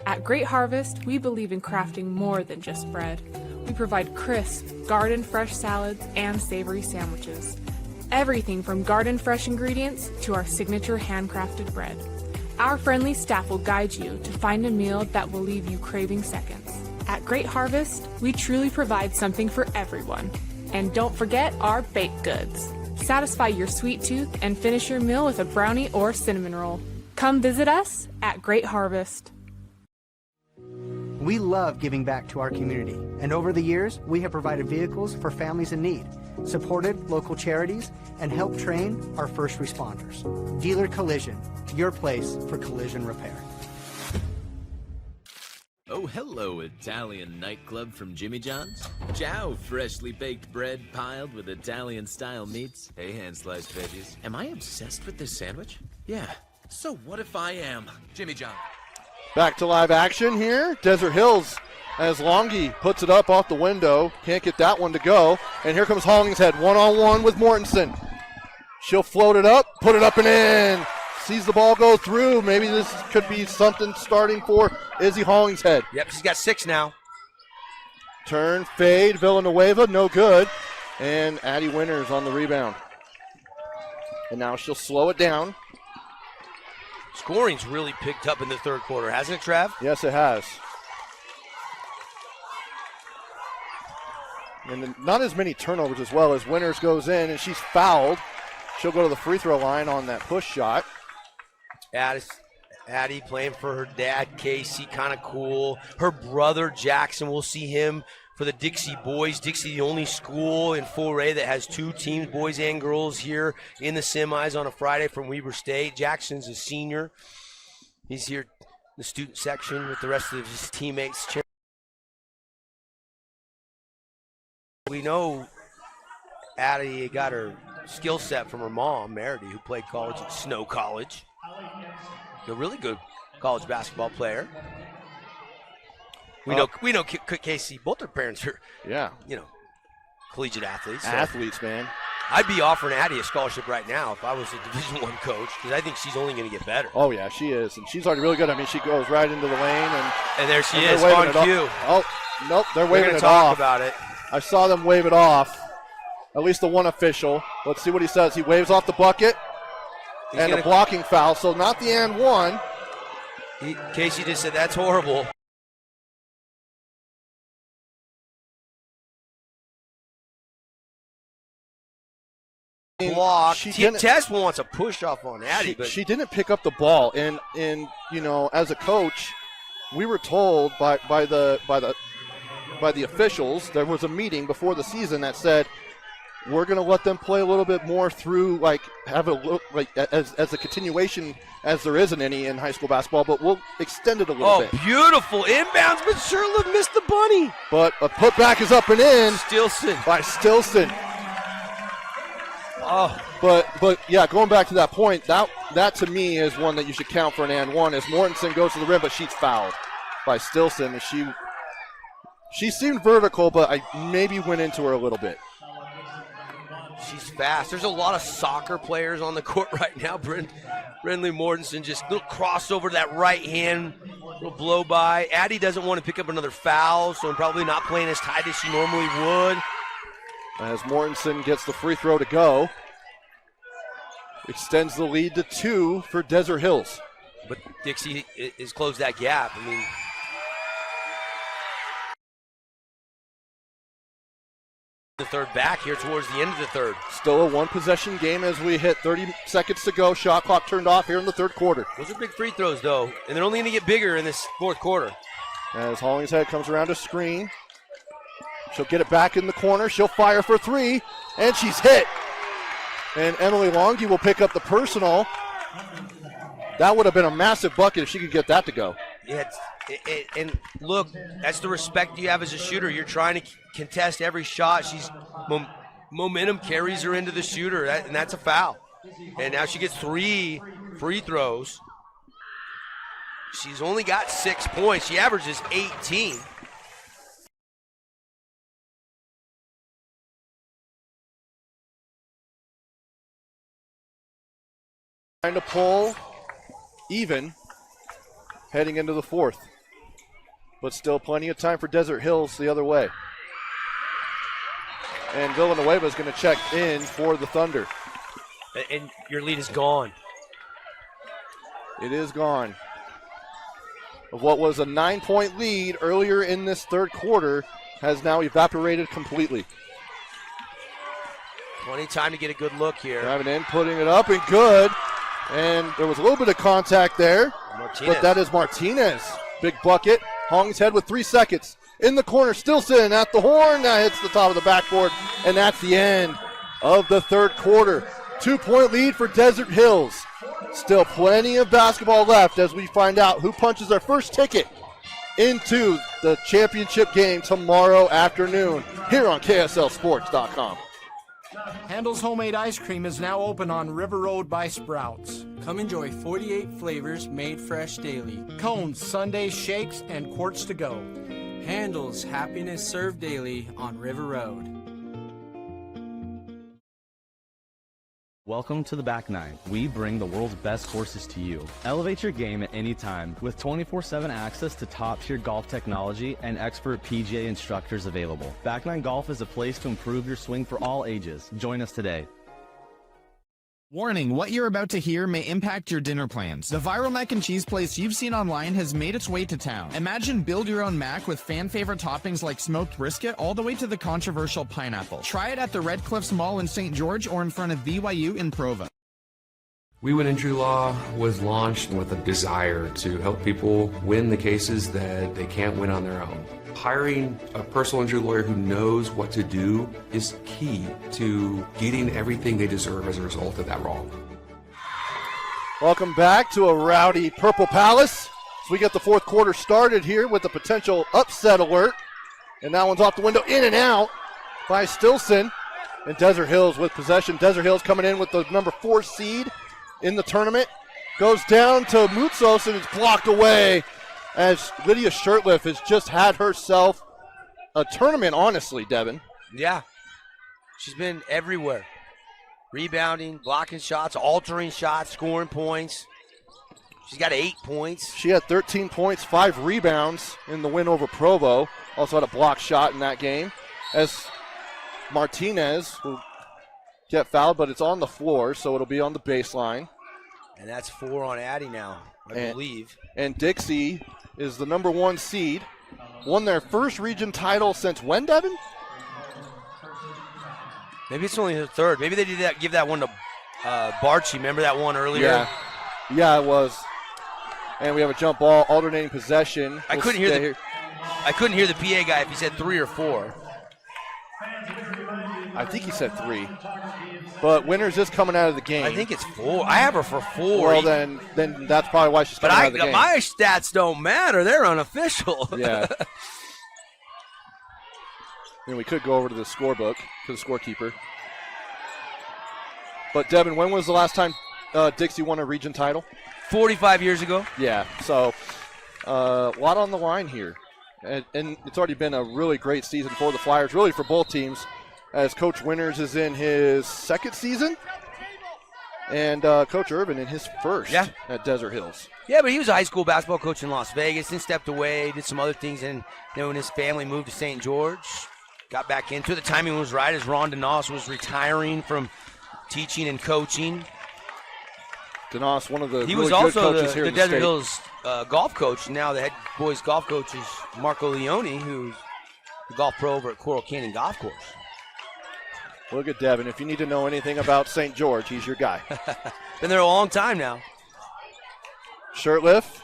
At Great Harvest, we believe in crafting more than just bread. We provide crisp, garden-fresh salads and savory sandwiches. Everything from garden-fresh ingredients to our signature handcrafted bread. Our friendly staff will guide you to find a meal that will leave you craving seconds. At Great Harvest, we truly provide something for everyone. And don't forget our baked goods. Satisfy your sweet tooth and finish your meal with a brownie or cinnamon roll. Come visit us at Great Harvest. We love giving back to our community, and over the years, we have provided vehicles for families in need, supported local charities, and helped train our first responders. Dealer Collision, your place for collision repair. Oh, hello, Italian nightclub from Jimmy John's. Ciao, freshly baked bread piled with Italian-style meats. Hey, hand-sliced veggies. Am I obsessed with this sandwich? Yeah. So what if I am? Jimmy John. Back to live action here. Desert Hills as Longy puts it up off the window. Can't get that one to go. And here comes Hollingshead one-on-one with Mortensen. She'll float it up, put it up and in. Sees the ball go through. Maybe this could be something starting for Izzy Hollingshead. Yep, she's got 6 now. Turn, fade, Villanueva, no good. And Addie Winters on the rebound. And now she'll slow it down. Scoring's really picked up in the third quarter, hasn't it, Trav? Yes, it has. And not as many turnovers as well as Winters goes in, and she's fouled. She'll go to the free throw line on that push shot. Addie playing for her dad, Casey, kind of cool. Her brother, Jackson, we'll see him for the Dixie boys. Dixie, the only school in 4A that has 2 teams, boys and girls, here in the semis on a Friday from Weber State. Jackson's a senior. He's here in the student section with the rest of his teammates. We know Addie got her skill set from her mom, Meredy, who played college at Snow College. A really good college basketball player. We know Casey, both their parents are, collegiate athletes. So Athletes, man. I'd be offering Addie a scholarship right now if I was a Division I coach, because I think she's only going to get better. Oh, yeah, she is. And she's already really good. I mean, she goes right into the lane. And there she is, on cue. Oh, nope, they're waving it talk off. About it. I saw them wave it off. At least the one official. Let's see what he says. He waves off the bucket. And a blocking foul, so not the and one. Casey just said, that's horrible. block. Tess wants a push off on Addie, but she didn't pick up the ball, and you know, as a coach, we were told by the officials, there was a meeting before the season that said we're going to let them play a little bit more through, like have a look like as a continuation, as there isn't any in high school basketball, but we'll extend it a little bit. Oh, beautiful inbounds, but Sherlock missed the bunny. But a putback is up and in. Stilson. By Stilson. Oh. But yeah, going back to that point, that to me is one that you should count for an and one as Mortensen goes to the rim, but she's fouled by Stilson. And she seemed vertical, but I maybe went into her a little bit. She's fast. There's a lot of soccer players on the court right now. Brindley Mortensen just little crossover to that right hand, little blow by. Addie doesn't want to pick up another foul, so I'm probably not playing as tight as she normally would. As Mortensen gets the free throw to go, extends the lead to 2 for Desert Hills. But Dixie has closed that gap. I mean, the third back here towards the end of the third. Still a one-possession game as we hit 30 seconds to go. Shot clock turned off here in the third quarter. Those are big free throws, though, and they're only going to get bigger in this fourth quarter. As Hollingshead comes around to screen, she'll get it back in the corner. She'll fire for 3, and she's hit. And Emily Longy will pick up the personal. That would have been a massive bucket if she could get that to go. Yeah, and look, that's the respect you have as a shooter. You're trying to contest every shot. She's momentum carries her into the shooter, and that's a foul. And now she gets 3 free throws. She's only got 6 points. She averages 18. Trying to pull even heading into the fourth. But still plenty of time for Desert Hills the other way. And Villanueva is going to check in for the Thunder. And your lead is gone. It is gone. Of what was a 9-point lead earlier in this third quarter has now evaporated completely. Plenty of time to get a good look here. Driving in, putting it up, and good. And there was a little bit of contact there. Martinez. But that is Martinez. Big bucket. Hollingshead with 3 seconds. In the corner, Stilson at the horn. That hits the top of the backboard. And that's the end of the third quarter. 2-point lead for Desert Hills. Still plenty of basketball left as we find out who punches their first ticket into the championship game tomorrow afternoon here on KSLSports.com. Handel's Homemade Ice Cream is now open on River Road by Sprouts. Come enjoy 48 flavors made fresh daily. Cones, sundaes, shakes, and quarts to go. Handel's happiness served daily on River Road. Welcome to the Back Nine. We bring the world's best courses to you. Elevate your game at any time with 24/7 access to top-tier golf technology and expert PGA instructors available. Back Nine Golf is a place to improve your swing for all ages. Join us today. Warning, what you're about to hear may impact your dinner plans. The viral mac and cheese place you've seen online has made its way to town. Imagine build your own mac with fan favorite toppings like smoked brisket all the way to the controversial pineapple. Try it at the Red Cliffs Mall in St. George or in front of BYU in Provo. We Win Injury Law was launched with a desire to help people win the cases that they can't win on their own. Hiring a personal injury lawyer who knows what to do is key to getting everything they deserve as a result of that wrong. Welcome back to a rowdy Purple Palace. So we get the fourth quarter started here with a potential upset alert. And that one's off the window, in and out by Stilson. And Desert Hills with possession. Desert Hills coming in with the number 4 seed in the tournament. Goes down to Moutsos and it's blocked away as Lydia Shirtliff has just had herself a tournament, honestly, Devin. Yeah. She's been everywhere. Rebounding, blocking shots, altering shots, scoring points. She's got 8 points. She had 13 points, 5 rebounds in the win over Provo. Also had a block shot in that game. As Martinez will get fouled, but it's on the floor, so it'll be on the baseline. And that's 4 on Addie now, I believe. And Dixie is the number 1 seed. Won their first region title since when, Devin? Maybe it's only the third. Maybe they did that. Give that one to Barchi. Remember that one earlier? Yeah, it was. And we have a jump ball, alternating possession. I couldn't hear the PA guy if he said 3 or 4. I think he said 3. But Winters is coming out of the game. I think it's 4. I have her for 4. Well, then that's probably why she's coming out of the game. My stats don't matter. They're unofficial. Yeah. And we could go over to the scorebook, to the scorekeeper. But, Devin, when was the last time Dixie won a region title? 45 years ago. Yeah, so a lot on the line here. And it's already been a really great season for the Flyers, really for both teams, as Coach Winters is in his second season and Coach Irvin in his first at Desert Hills. Yeah, but he was a high school basketball coach in Las Vegas, then stepped away, did some other things, and then when his family moved to St. George, got back into it. The timing was right as Ron DeNoss was retiring from teaching and coaching. DeNoss, one of the he really was also good coaches here the in the Desert state. Hills golf coach. Now the head boys golf coach is Marco Leone, who's the golf pro over at Coral Canyon Golf Course. Look at Devin. If you need to know anything about St. George, he's your guy. Been there a long time now. Shirtlift,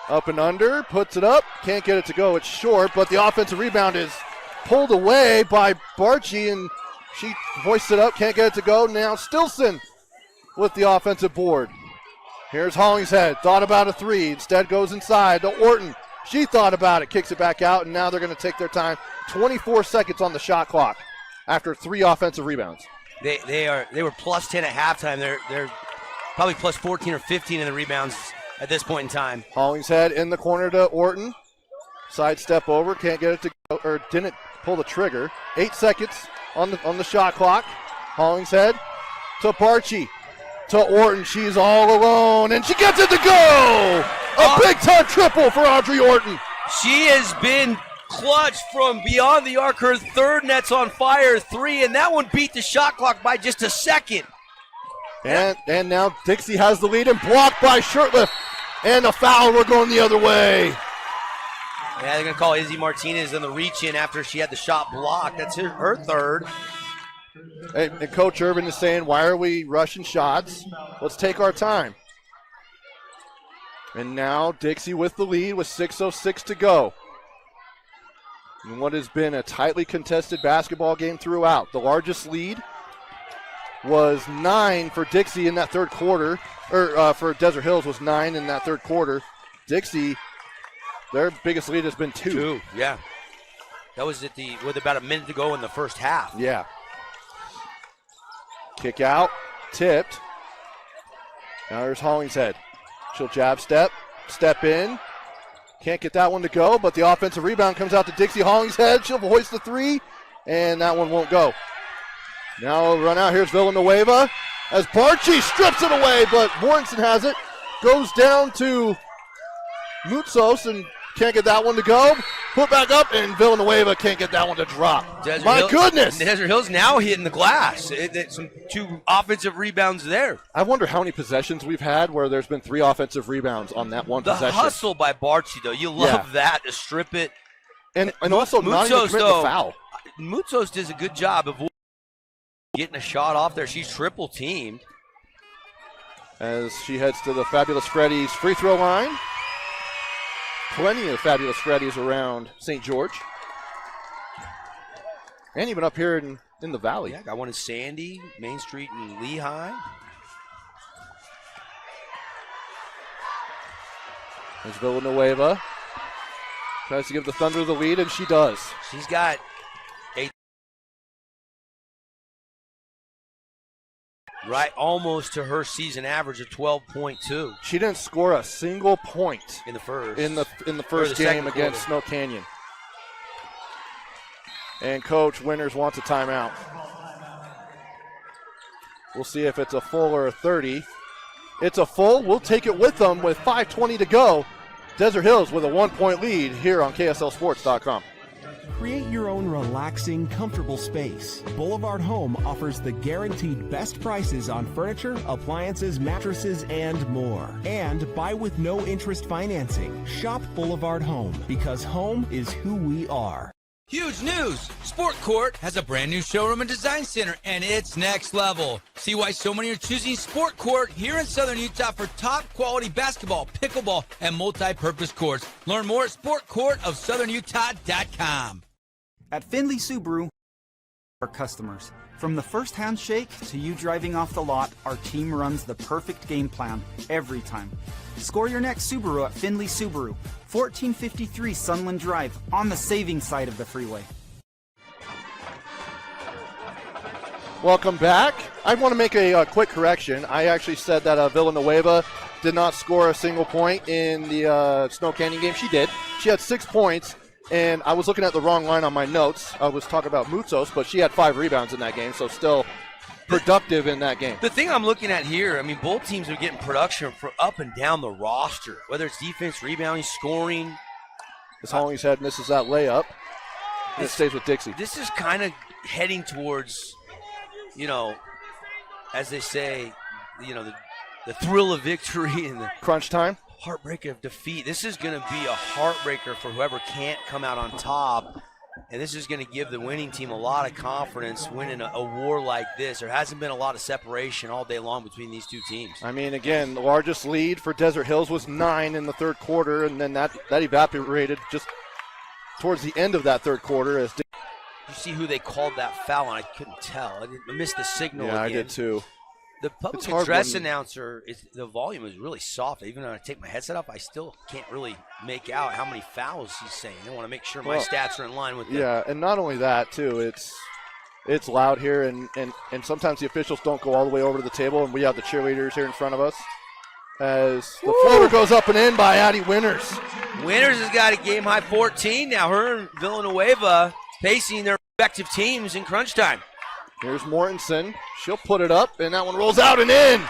up and under, puts it up. Can't get it to go. It's short, but the offensive rebound is pulled away by Barchi, and she hoists it up. Can't get it to go. Now Stilson with the offensive board. Here's Hollingshead. Thought about a 3. Instead goes inside to Orton. She thought about it. Kicks it back out, and now they're going to take their time. 24 seconds on the shot clock after 3 offensive rebounds. They were plus 10 at halftime. They're probably plus 14 or 15 in the rebounds at this point in time. Hollingshead in the corner to Orton. Sidestep over. Can't get it to go, or didn't pull the trigger. 8 seconds on the shot clock. Hollingshead to Barchi. To Orton, she's all alone, and she gets it to go! A big-time triple for Audrey Orton. She has been clutch from beyond the arc. Her third net's on fire, 3, and that one beat the shot clock by just a second. And now Dixie has the lead and blocked by Shirtlift. And a foul, we're going the other way. Yeah, they're going to call Izzy Martinez in the reach-in after she had the shot blocked. That's her third. And Coach Irvin is saying, why are we rushing shots? Let's take our time. And now Dixie with the lead with 6:06 to go. In what has been a tightly contested basketball game throughout. The largest lead was 9 for Dixie in that third quarter, or for Desert Hills was 9 in that third quarter. Dixie, their biggest lead has been 2. 2, yeah. That was with about a minute to go in the first half. Yeah. Kick out, tipped. Now there's Hollingshead. She'll jab step in. Can't get that one to go, but the offensive rebound comes out to Dixie Hollingshead. She'll hoist the 3, and that one won't go. Now run out. Here's Villanueva as Barchi strips it away, but Mortensen has it. Goes down to Mutzos and can't get that one to go. Put back up, and Villanueva can't get that one to drop. Goodness! Desert Hills now hitting the glass. Some 2 offensive rebounds there. I wonder how many possessions we've had where there's been 3 offensive rebounds on that one possession. The hustle by Barchi, though. You love that, to strip it. And also not even commit the foul. Mutzos does a good job of getting a shot off there. She's triple teamed. As she heads to the Fabulous Freddy's free throw line. Plenty of Fabulous Freddy's around St. George. And even up here in the valley. Yeah, got one in Sandy, Main Street, and Lehigh. There's Villanueva. Tries to give the Thunder the lead, and she does. She's got almost to her season average of 12.2. She didn't score a single point in the first in the first game against Snow Canyon. And Coach Winters wants a timeout. We'll see if it's a full or a 30. It's a full. We'll take it with them with 5:20 to go. Desert Hills with a 1-point lead here on KSLSports.com. Create your own relaxing, comfortable space. Boulevard Home offers the guaranteed best prices on furniture, appliances, mattresses, and more. And buy with no interest financing. Shop Boulevard Home, because home is who we are. Huge news! Sport Court has a brand new showroom and design center, and it's next level. See why so many are choosing Sport Court here in Southern Utah for top quality basketball, pickleball, and multi-purpose courts. Learn more at sportcourtofsouthernutah.com. At Findlay Subaru, our customers. From the first handshake to you driving off the lot, our team runs the perfect game plan every time. Score your next Subaru at Findlay Subaru, 1453 Sunland Drive, on the saving side of the freeway. Welcome back. I want to make a quick correction. I actually said that Villanueva did not score a single point in the Snow Canyon game. She did. She had 6 points, and I was looking at the wrong line on my notes. I was talking about Moutsos, but she had 5 rebounds in that game, so still productive in that game. The thing I'm looking at here, I mean, both teams are getting production from up and down the roster, whether it's defense, rebounding, scoring. As Hollingshead misses that layup, and it stays with Dixie. This is kind of heading towards, as they say, the thrill of victory and the crunch time, heartbreak of defeat. This is going to be a heartbreaker for whoever can't come out on top. And this is going to give the winning team a lot of confidence winning a war like this. There hasn't been a lot of separation all day long between these two teams. I mean, again, the largest lead for Desert Hills was 9 in the third quarter, and then that evaporated just towards the end of that third quarter. As you see who they called that foul on? I couldn't tell. I missed the signal again. I did too. The public address announcer, the volume is really soft. Even when I take my headset off, I still can't really make out how many fouls he's saying. I want to make sure my stats are in line with them. Yeah, and not only that, too, it's loud here, and sometimes the officials don't go all the way over to the table, and we have the cheerleaders here in front of us. As the floater goes up and in by Addie Winters. Winters has got a game-high 14 now. Her and Villanueva pacing their respective teams in crunch time. Here's Mortensen. She'll put it up, and that one rolls out and in.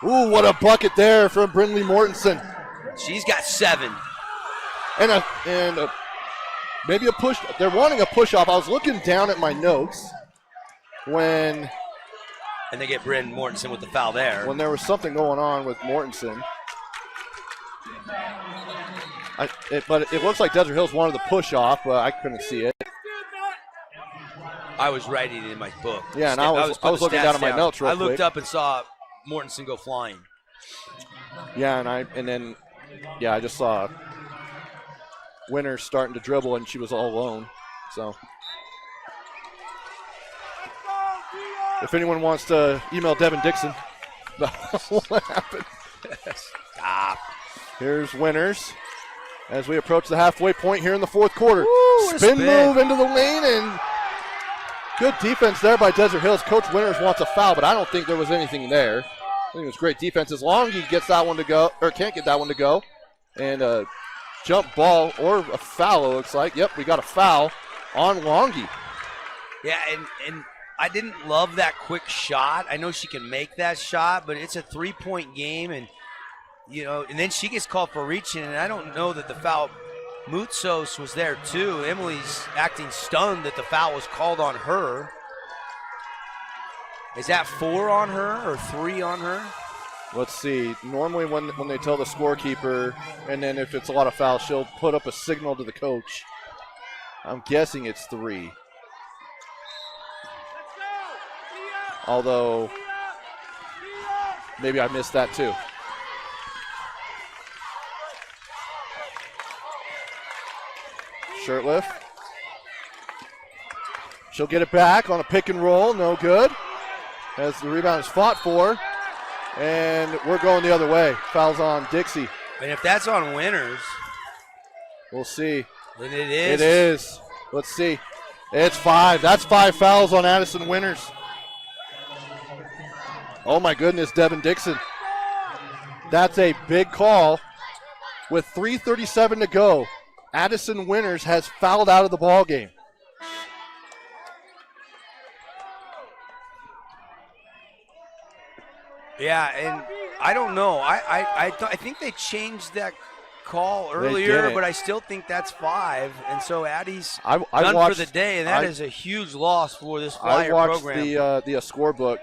Ooh, what a bucket there from Brindley Mortensen. She's got 7. And maybe a push. They're wanting a push-off. I was looking down at my notes when... And they get Bryn Mortensen with the foul there. When there was something going on with Mortensen. But it looks like Desert Hills wanted the push-off, but I couldn't see it. I was writing it in my book. Yeah, and I was looking down at my notes real quick. I looked up and saw Mortensen go flying. Yeah, I just saw Winters starting to dribble, and she was all alone. So, if anyone wants to email Devin Dixon, what happened? Stop. Here's Winters as we approach the halfway point here in the fourth quarter. Ooh, spin move into the lane, and good defense there by Desert Hills. Coach Winters wants a foul, but I don't think there was anything there. I think it was great defense. As long as he gets that one to go, or can't get that one to go, and a jump ball or a foul, it looks like. Yep, we got a foul on Longy. Yeah, and I didn't love that quick shot. I know she can make that shot, but it's a 3-point game, and and then she gets called for reaching, and I don't know that the foul. Moutsos was there too. Emily's acting stunned that the foul was called on her. Is that 4 on her or 3 on her? Let's see. Normally when they tell the scorekeeper, and then if it's a lot of fouls, she'll put up a signal to the coach. I'm guessing it's 3. Although, maybe I missed that too. Shirtliff. She'll get it back on a pick and roll. No good. As the rebound is fought for. And we're going the other way. Fouls on Dixie. And if that's on Winters. We'll see. Then it is. It is. Let's see. It's 5. That's 5 fouls on Addison Winters. Oh my goodness, Devin Dixon. That's a big call. With 3:37 to go. Addison Winters has fouled out of the ball game. Yeah, and I don't know. I think they changed that call earlier, but I still think that's 5. And so Addie's done for the day, and that is a huge loss for this Flyer program. I watched the scorebook.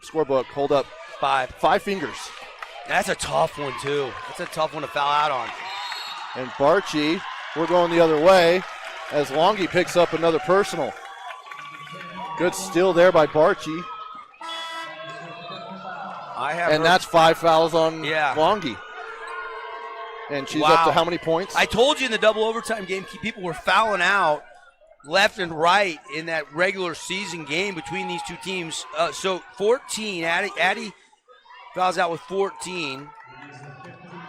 Scorebook hold up 5 fingers. That's a tough one too. That's a tough one to foul out on. And Barchi, we're going the other way. as Longy picks up another personal. Good steal there by Barchi. And that's 5 fouls on Longy. And she's up to how many points? I told you in the double overtime game, people were fouling out left and right in that regular season game between these two teams. So 14, Addie fouls out with 14,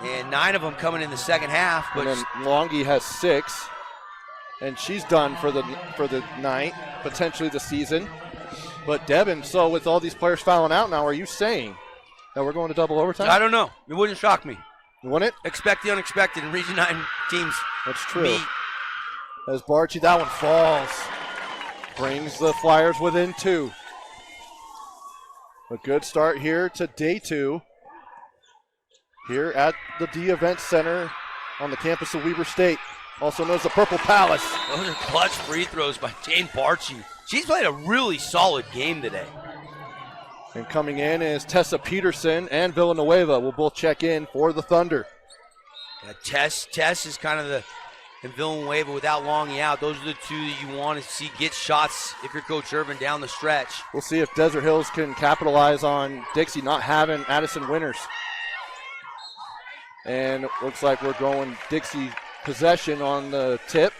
and 9 of them coming in the second half. But and then Longy has 6, and she's done for the night, potentially the season. But Devin, so with all these players fouling out now, are you saying that we're going to double overtime? I don't know. It wouldn't shock me. Wouldn't it? Expect the unexpected in Region 9 teams. That's true. Meet. As Barchi, that one falls. Brings the Flyers within 2. A good start here to day 2 here at the D Event Center on the campus of Weber State, also known as the Purple Palace. Those are clutch free throws by Jane Barchi. She's played a really solid game today. And coming in is Tessa Peterson and Villanueva will both check in for the Thunder. Yeah, Tess is kind of and Villanueva without Longy out. Those are the two that you want to see get shots if you're Coach Irvin down the stretch. We'll see if Desert Hills can capitalize on Dixie not having Addison Winters. And it looks like we're going Dixie possession on the tip.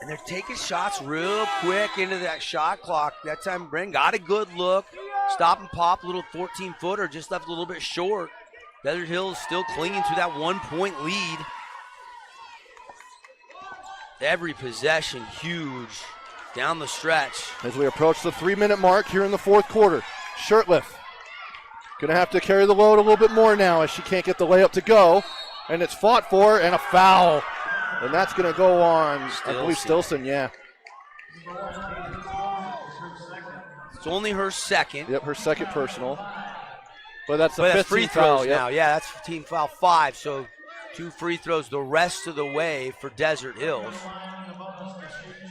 And they're taking shots real quick into that shot clock. That time Brent got a good look. Stop and pop, little 14-footer, just left a little bit short. Desert Hills still clinging to that 1-point lead. Every possession huge down the stretch. As we approach the 3-minute mark here in the fourth quarter. Shirtliff going to have to carry the load a little bit more now as she can't get the layup to go. And it's fought for and a foul. And that's going to go on, I believe, Stilson, yeah. It's only her second. Yep, her second personal. But that's the fifth free foul. throws now. Yeah, that's team foul 5. So 2 free throws the rest of the way for Desert Hills.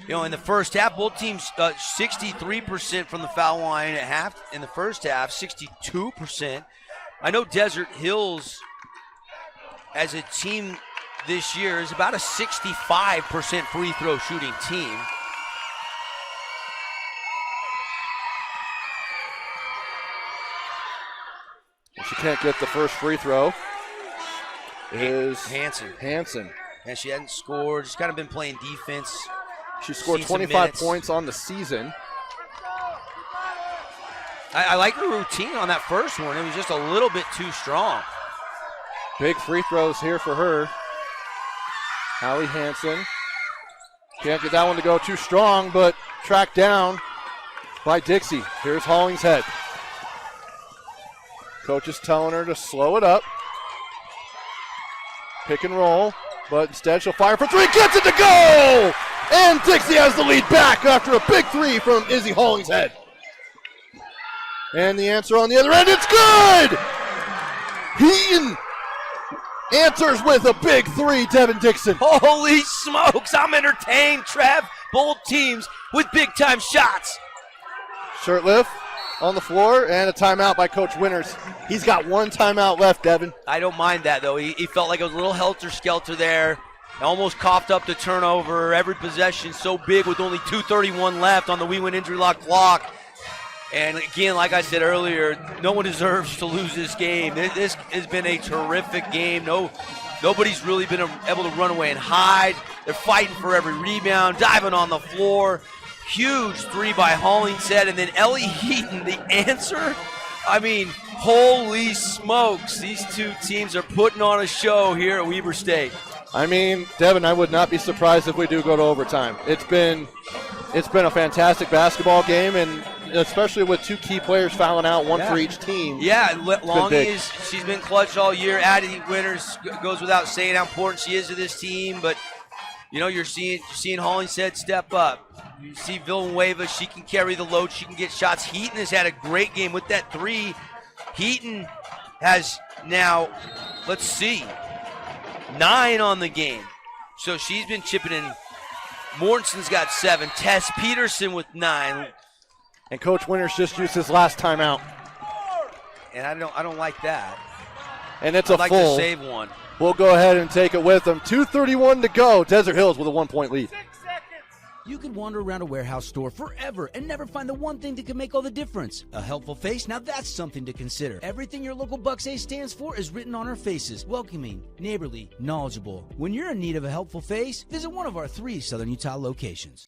You know, in the first half, both teams 63% from the foul line at half. In the first half, 62%. I know Desert Hills, as a team this year, is about a 65% free throw shooting team. She can't get the first free throw. It is Hanson. And she hasn't scored. She's kind of been playing defense. She scored 25 points on the season. I like her routine on that first one. It was just a little bit too strong. Big free throws here for her. Hallie Hanson. Can't get that one to go too strong, but tracked down by Dixie. Here's Hollingshead. Coach is telling her to slow it up. Pick and roll, but instead she'll fire for 3. Gets it to go! And Dixie has the lead back after a big 3 from Izzy Hollingshead. And the answer on the other end, it's good! Heaton answers with a big 3, Devin Dixon. Holy smokes, I'm entertained, Trev. Both teams with big-time shots. Shirtliff on the floor, and a timeout by Coach Winters. He's got 1 timeout left, Devin. I don't mind that, though. He felt like it was a little helter-skelter there. Almost coughed up the turnover. Every possession so big with only 2:31 left on the We Win Injury Law clock. And again, like I said earlier, no one deserves to lose this game. This has been a terrific game. Nobody's really been able to run away and hide. They're fighting for every rebound, diving on the floor. Huge 3 by Hollingshead, and then Ellie Heaton, the answer. I mean, holy smokes. These two teams are putting on a show here at Weber State. I mean, Devin, I would not be surprised if we do go to overtime. It's been a fantastic basketball game, and especially with 2 key players fouling out, 1 for each team. Yeah, Longy she's been clutch all year. Addie Winters goes without saying how important she is to this team, but you know, you're seeing Hollingshead step up. You see Villanueva, she can carry the load, she can get shots. Heaton has had a great game with that 3. Heaton has now, let's see, 9 on the game. So she's been chipping in. Mortensen's got 7. Tess Peterson with 9. And Coach Winters just used his last timeout. And I don't like that. And it's I'd a like full. to save one. We'll go ahead and take it with them. 2:31 to go. Desert Hills with a 1-point lead. You could wander around a warehouse store forever and never find the one thing that could make all the difference. A helpful face? Now that's something to consider. Everything your local Bucks A stands for is written on our faces. Welcoming, neighborly, knowledgeable. When you're in need of a helpful face, visit one of our 3 Southern Utah locations.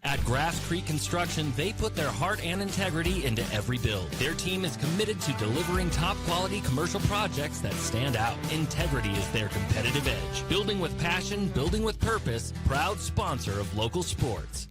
At Grass Creek Construction, they put their heart and integrity into every build. Their team is committed to delivering top-quality commercial projects that stand out. Integrity is their competitive edge. Building with passion, building with purpose, proud sponsor of local sports.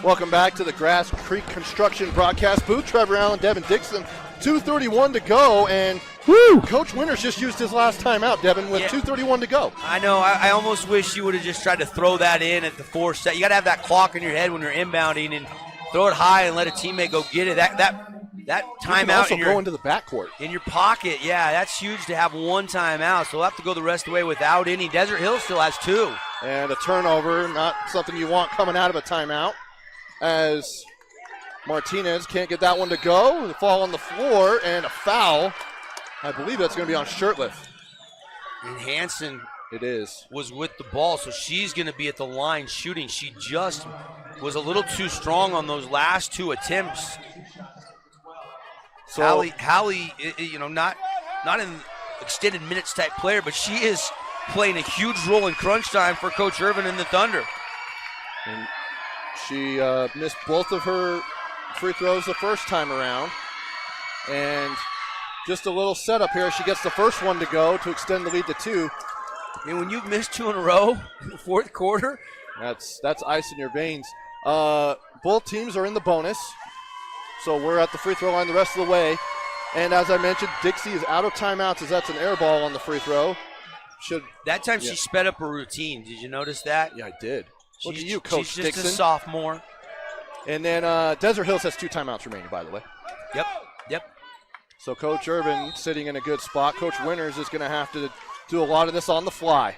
Welcome back to the Grass Creek Construction broadcast booth. Trevor Allen, Devin Dixon, 2:31 to go, and Coach Winters just used his last timeout, Devin, with 2:31 to go. I know. I almost wish you would have just tried to throw that in at the 4 set. You got to have that clock in your head when you're inbounding and throw it high and let a teammate go get it. That timeout also go into the backcourt in your pocket. Yeah, that's huge to have one timeout. So we'll have to go the rest of the way without any. Desert Hill still has 2. And a turnover, not something you want coming out of a timeout, as Martinez can't get that one to go. The fall on the floor and a foul. I believe that's going to be on Shirtliff. And Hanson was with the ball, so she's going to be at the line shooting. She just was a little too strong on those last 2 attempts. So Hallie, not an extended minutes type player, but she is playing a huge role in crunch time for Coach Irvin and the Thunder. And she missed both of her free throws the first time around. And just a little setup here. She gets the first one to go to extend the lead to 2. I mean, when you've missed 2 in a row in the fourth quarter, that's ice in your veins. Both teams are in the bonus. So we're at the free throw line the rest of the way. And as I mentioned, Dixie is out of timeouts as that's an air ball on the free throw. That time she sped up her routine. Did you notice that? Yeah, I did. Look at you, Coach Dixon. Dixon. She's just a sophomore. And then Desert Hills has 2 timeouts remaining, by the way. Yep. So Coach Urban sitting in a good spot. Coach Winters is going to have to do a lot of this on the fly.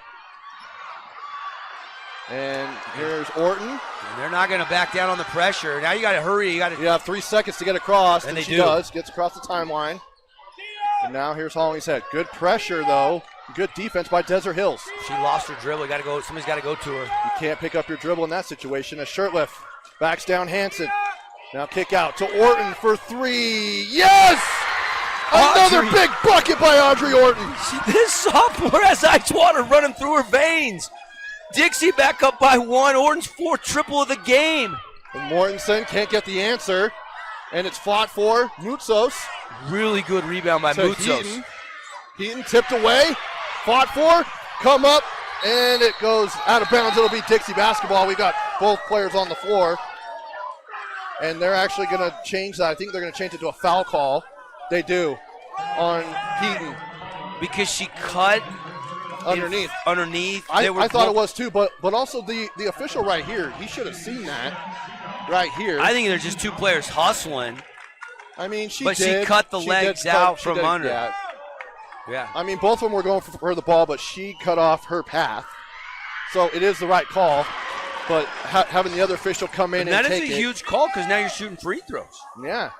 And here's Orton. And they're not going to back down on the pressure. Now you got to hurry. You have 3 seconds to get across. And she does. Gets across the timeline. And now here's Hollingshead. Good pressure, though. Good defense by Desert Hills. She lost her dribble. Somebody's got to go to her. You can't pick up your dribble in that situation. A Shirtliff backs down Hanson. Now kick out to Orton for 3. Yes! Another big bucket by Audrey Orton. This sophomore has ice water running through her veins. Dixie back up by 1. Orton's 4th triple of the game. And Mortensen can't get the answer. And it's fought for. Moutsos. Really good rebound by Moutsos. Heaton tipped away. Fought for. Come up. And it goes out of bounds. It'll be Dixie basketball. We got both players on the floor. And they're actually going to change that. I think they're going to change it to a foul call. They do on Heaton. Because she cut underneath. I thought it was too, but also the official right here, he should have seen that right here. I think there's just 2 players hustling. I mean, she cut the legs out from under. Yeah. I mean, both of them were going for the ball, but she cut off her path. So it is the right call. But having the other official come in and take it. That is a huge call because now you're shooting free throws. Yeah.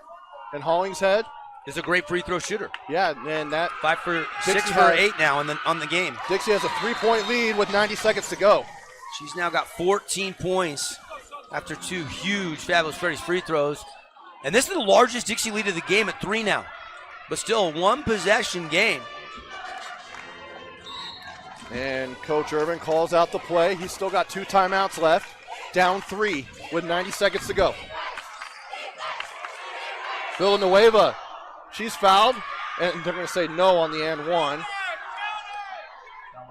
And Hollingshead is a great free throw shooter. Yeah, and that 6 for 8 now on the game. Dixie has a 3-point lead with 90 seconds to go. She's now got 14 points after 2 huge Fabulous Freddy's free throws. And this is the largest Dixie lead of the game at 3 now. But still a 1-possession game. And Coach Irvin calls out the play. He's still got 2 timeouts left. Down 3 with 90 seconds to go. Villanueva, she's fouled. And they're going to say no on the and 1.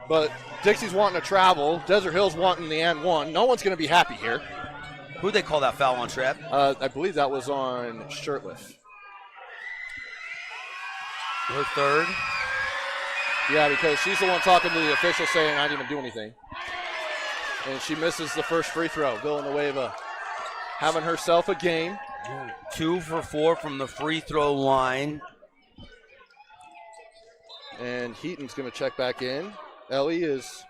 But Dixie's wanting to travel. Desert Hill's wanting the and 1. No one's going to be happy here. Who'd they call that foul on, Trev? I believe that was on Shirtliff. Her 3rd. Yeah, because she's the one talking to the official saying, I didn't even do anything. And she misses the first free throw. Villanueva having herself a game. 2 for 4 from the free throw line. And Heaton's going to check back in. Ellie is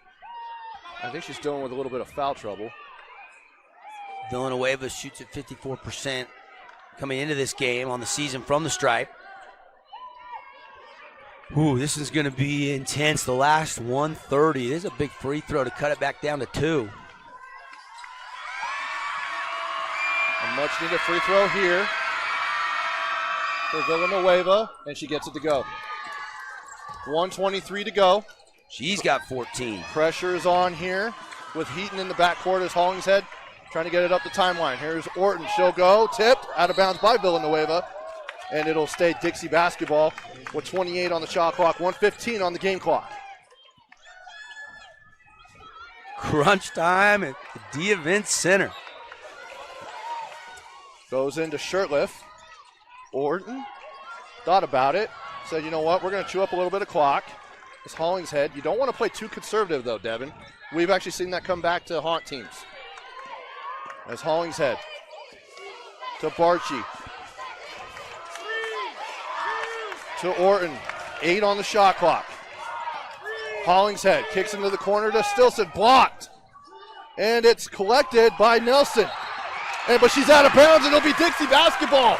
I think she's dealing with a little bit of foul trouble. Villanueva shoots at 54% coming into this game on the season from the stripe. Ooh, this is going to be intense. The last 130. This is a big free throw to cut it back down to 2. A much-needed free throw here for Villanueva, and she gets it to go. 1:23 to go. She's got 14. Pressure is on here with Heaton in the backcourt as Hollingshead trying to get it up the timeline. Here's Orton. She'll go. Tipped. Out of bounds by Villanueva. And it'll stay Dixie basketball with 28 on the shot clock, 1:15 on the game clock. Crunch time at the D-Event Center. Goes into Shirtliff. Orton thought about it. Said, you know what, we're going to chew up a little bit of clock. It's Hollingshead. You don't want to play too conservative, though, Devin. We've actually seen that come back to haunt teams. As Hollingshead to Barchi. To Orton. 8 on the shot clock. Hollingshead kicks into the corner to Stilson. Blocked. And it's collected by Nelson. But she's out of bounds, and it'll be Dixie basketball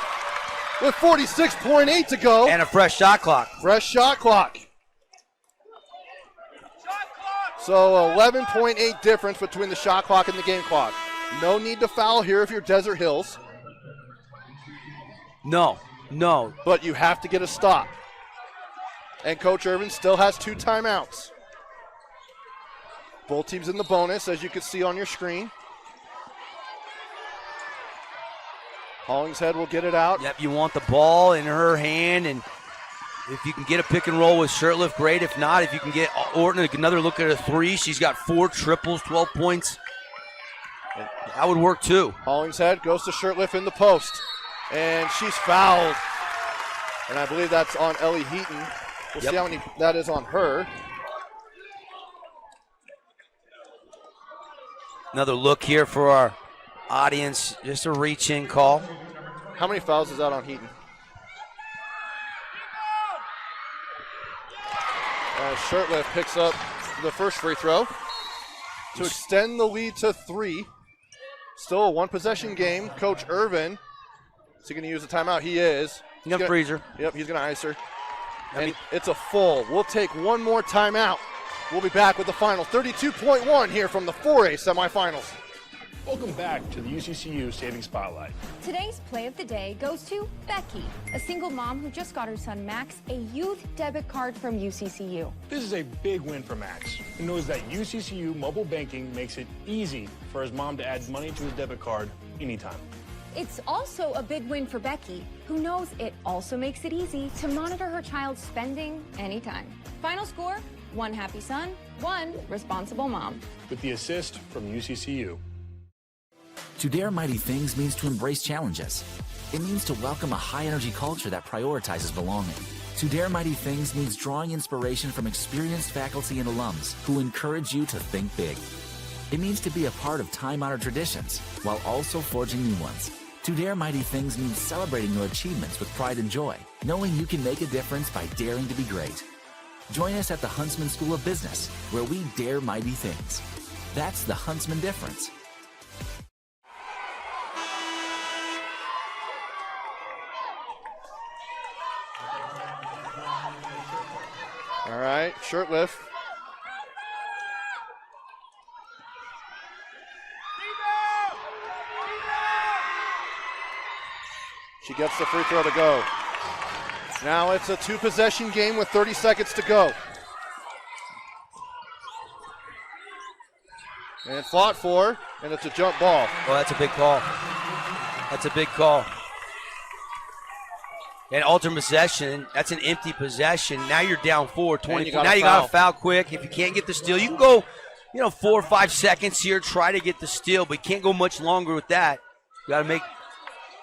with 46.8 to go. And a fresh shot clock. Fresh shot clock. So 11.8 difference between the shot clock and the game clock. No need to foul here if you're Desert Hills. No. But you have to get a stop. And Coach Irvin still has 2 timeouts. Both teams in the bonus, as you can see on your screen. Hollingshead will get it out. Yep, you want the ball in her hand, and if you can get a pick and roll with Shirtliff, great. If not, if you can get Orton another look at a 3, she's got 4 triples, 12 points. That would work too. Hollingshead goes to Shirtliff in the post, and she's fouled. And I believe that's on Ellie Heaton. We'll see how many that is on her. Another look here for our audience, just a reach-in call. How many fouls is that on Heaton? Shirtliff picks up the first free throw to extend the lead to 3. Still a 1-possession game. Coach Irvin, is he going to use a timeout? He is. He's going to freeze her. Yep, he's going to ice her. And it's a full. We'll take one more timeout. We'll be back with the final 32.1 here from the 4A semifinals. Welcome back to the UCCU Saving Spotlight. Today's play of the day goes to Becky, a single mom who just got her son Max a youth debit card from UCCU. This is a big win for Max, who knows that UCCU mobile banking makes it easy for his mom to add money to his debit card anytime. It's also a big win for Becky, who knows it also makes it easy to monitor her child's spending anytime. Final score, 1 happy son, 1 responsible mom. With the assist from UCCU. To dare mighty things means to embrace challenges. It means to welcome a high-energy culture that prioritizes belonging. To dare mighty things means drawing inspiration from experienced faculty and alums who encourage you to think big. It means to be a part of time-honored traditions while also forging new ones. To dare mighty things means celebrating your achievements with pride and joy, knowing you can make a difference by daring to be great. Join us at the Huntsman School of Business, where we dare mighty things. That's the Huntsman difference. All right, Shirtliff. She gets the free throw to go. Now it's a 2-possession game with 30 seconds to go. And fought for, and it's a jump ball. Oh, that's a big call. That's a big call. And alternate possession, that's an empty possession. Now you're down 4, 24. Now you got to foul quick. If you can't get the steal, you can go, 4 or 5 seconds here, try to get the steal, but you can't go much longer with that. You got to make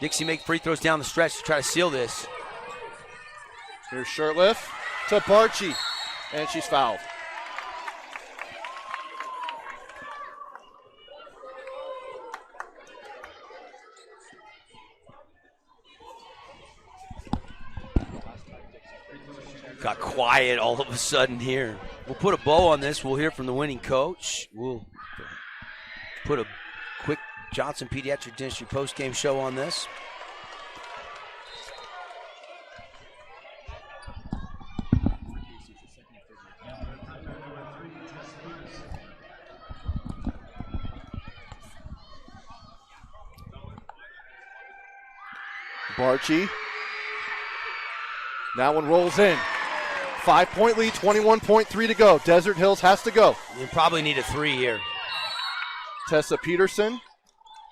Dixie make free throws down the stretch to try to seal this. Here's Shirtliff to Barchi, and she's fouled. Got quiet all of a sudden here. We'll put a bow on this. We'll hear from the winning coach. We'll put a quick Johnson Pediatric Dentistry post-game show on this. Barchi. That one rolls in. 5-point lead, 21.3 to go. Desert Hills has to go. You probably need a 3 here. Tessa Peterson,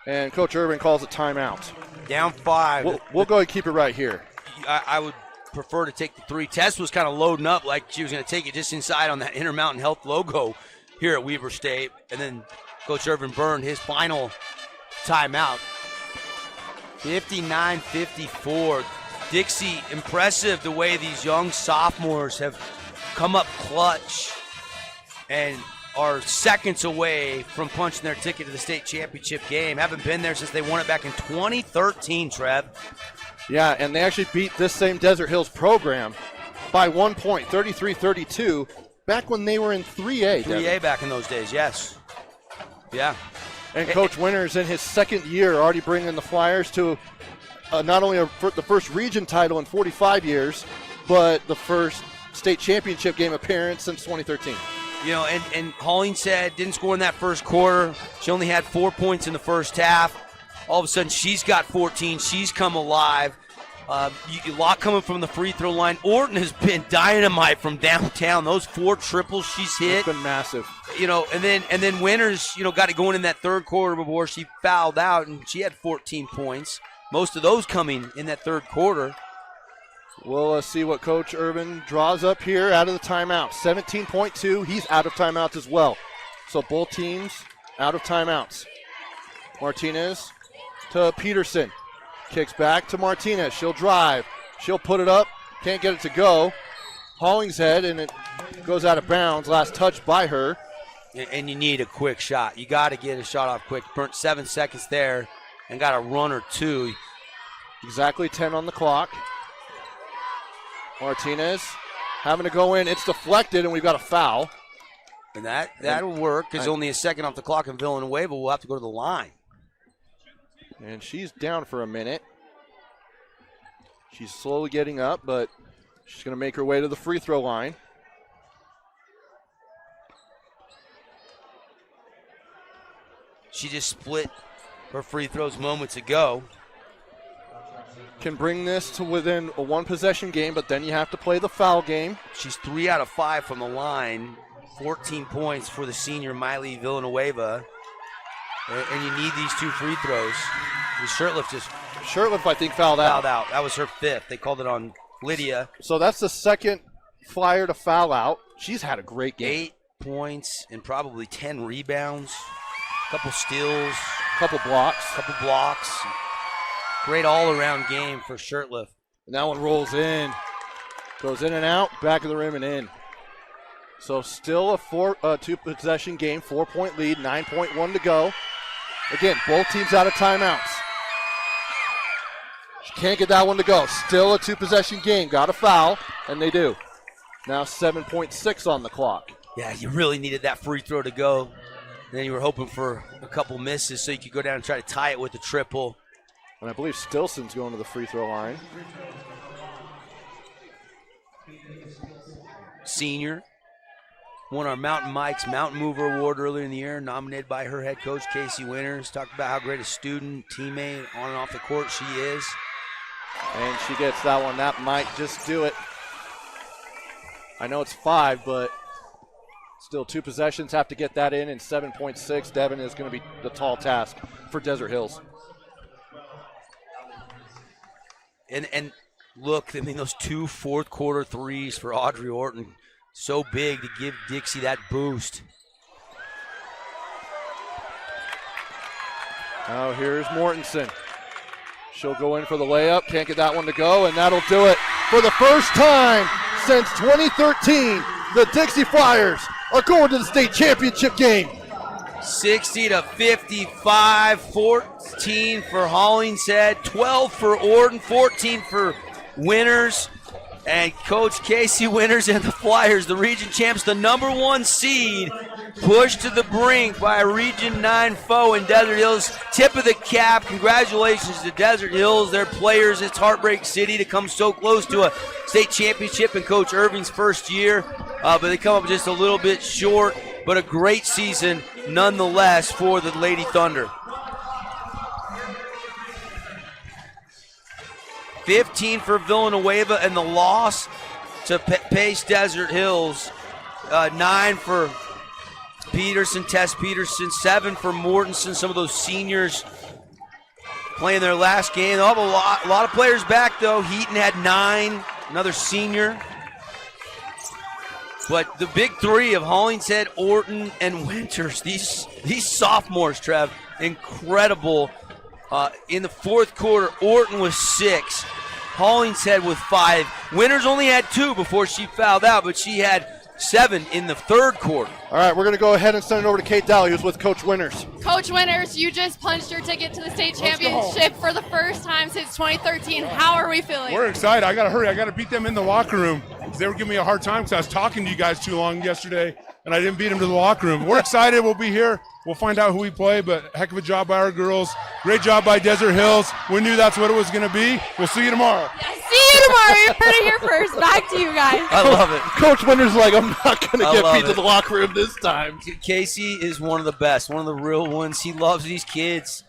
and Coach Urban calls a timeout. Down 5. We'll go and keep it right here. I would prefer to take the 3. Tess was kind of loading up like she was going to take it just inside on that Intermountain Health logo here at Weber State. And then Coach Urban burned his final timeout. 59-54. Dixie, impressive the way these young sophomores have come up clutch and are seconds away from punching their ticket to the state championship game. Haven't been there since they won it back in 2013, Trev. Yeah, and they actually beat this same Desert Hills program by 1 point, 33-32, back when they were in 3A. 3A back in those days, yes. Yeah. And Coach Winters, in his second year, already bringing the Flyers to not only the first region title in 45 years, but the first state championship game appearance since 2013. You know, and Hollingshead didn't score in that first quarter. She only had 4 points in the first half. All of a sudden, she's got 14. She's come alive. A lot coming from the free throw line. Orton has been dynamite from downtown. Those 4 triples she's hit. It's been massive. You know, and then Winters, got it going in that third quarter before she fouled out, and she had 14 points. Most of those coming in that third quarter. We'll see what Coach Urban draws up here out of the timeout. 17.2. He's out of timeouts as well. So both teams out of timeouts. Martinez to Peterson. Kicks back to Martinez. She'll drive. She'll put it up. Can't get it to go. Hollingshead, and it goes out of bounds. Last touch by her. And you need a quick shot. You got to get a shot off quick. Burnt 7 seconds there and got a run or 2. Exactly 10 on the clock. Martinez having to go in. It's deflected, and we've got a foul. And that'll work because only a second off the clock in Villanueva. We'll have to go to the line. And she's down for a minute. She's slowly getting up, but she's going to make her way to the free throw line. She just split her free throws moments ago. Can bring this to within a 1-possession game, but then you have to play the foul game. She's 3 out of 5 from the line. 14 points for the senior Miley Villanueva. And you need these 2 free throws. Shirtliff, I think, fouled out. That was her 5th. They called it on Lydia. So that's the second Flyer to foul out. She's had a great game. 8 points and probably 10 rebounds. Couple steals. Couple blocks. Great all-around game for Shirtliff. And that one rolls in. Goes in and out, back of the rim and in. So still a 2-possession game, 4-point lead, 9.1 to go. Again, both teams out of timeouts. She can't get that one to go. Still a 2-possession game. Got a foul, and they do. Now 7.6 on the clock. Yeah, you really needed that free throw to go. And then you were hoping for a couple misses so you could go down and try to tie it with a triple. And I believe Stilson's going to the free throw line. Senior. Won our Mountain Mike's Mountain Mover Award earlier in the year, nominated by her head coach, Casey Winters. Talked about how great a student, teammate, on and off the court she is. And she gets that one. That might just do it. I know it's 5, but still 2 possessions. Have to get that in, and 7.6. Devin is going to be the tall task for Desert Hills. And look, I mean, those 2 fourth-quarter threes for Audrey Orton. So big to give Dixie that boost. Now here's Mortensen. She'll go in for the layup. Can't get that one to go, and that'll do it. For the first time since 2013, the Dixie Flyers are going to the state championship game. 60-55, 14 for Hollingshead, 12 for Orton, 14 for Winters. And Coach Casey Winters and the Flyers, the region champs, the #1 seed, pushed to the brink by a Region 9 foe in Desert Hills. Tip of the cap. Congratulations to Desert Hills, their players. It's Heartbreak City to come so close to a state championship in Coach Irving's first year. But they come up just a little bit short. But a great season nonetheless for the Lady Thunder. 15 for Villanueva, and the loss to Pace Desert Hills. 9 for Peterson, Tess Peterson, 7 for Mortensen. Some of those seniors playing their last game. They'll have a lot of players back, though. Heaton had 9, another senior. But the big three of Hollingshead, Orton, and Winters, these sophomores, Trev, incredible. In the fourth quarter, Orton was 6. Hollingshead with 5. Winters only had 2 before she fouled out, but she had 7 in the third quarter. All right, we're going to go ahead and send it over to Kate Daly, who's with Coach Winters. Coach Winters, you just punched your ticket to the state championship for the first time since 2013. How are we feeling? We're excited. I got to hurry. I got to beat them in the locker room. They were giving me a hard time because I was talking to you guys too long yesterday, and I didn't beat them to the locker room. We're excited. We'll be here. We'll find out who we play, but heck of a job by our girls. Great job by Desert Hills. We knew that's what it was going to be. We'll see you tomorrow. Yeah, see you tomorrow. You heard it here first. Back to you guys. I love it. Coach Winters like, I'm not going to get beat to the locker room this time. Casey is one of the best, one of the real ones. He loves these kids.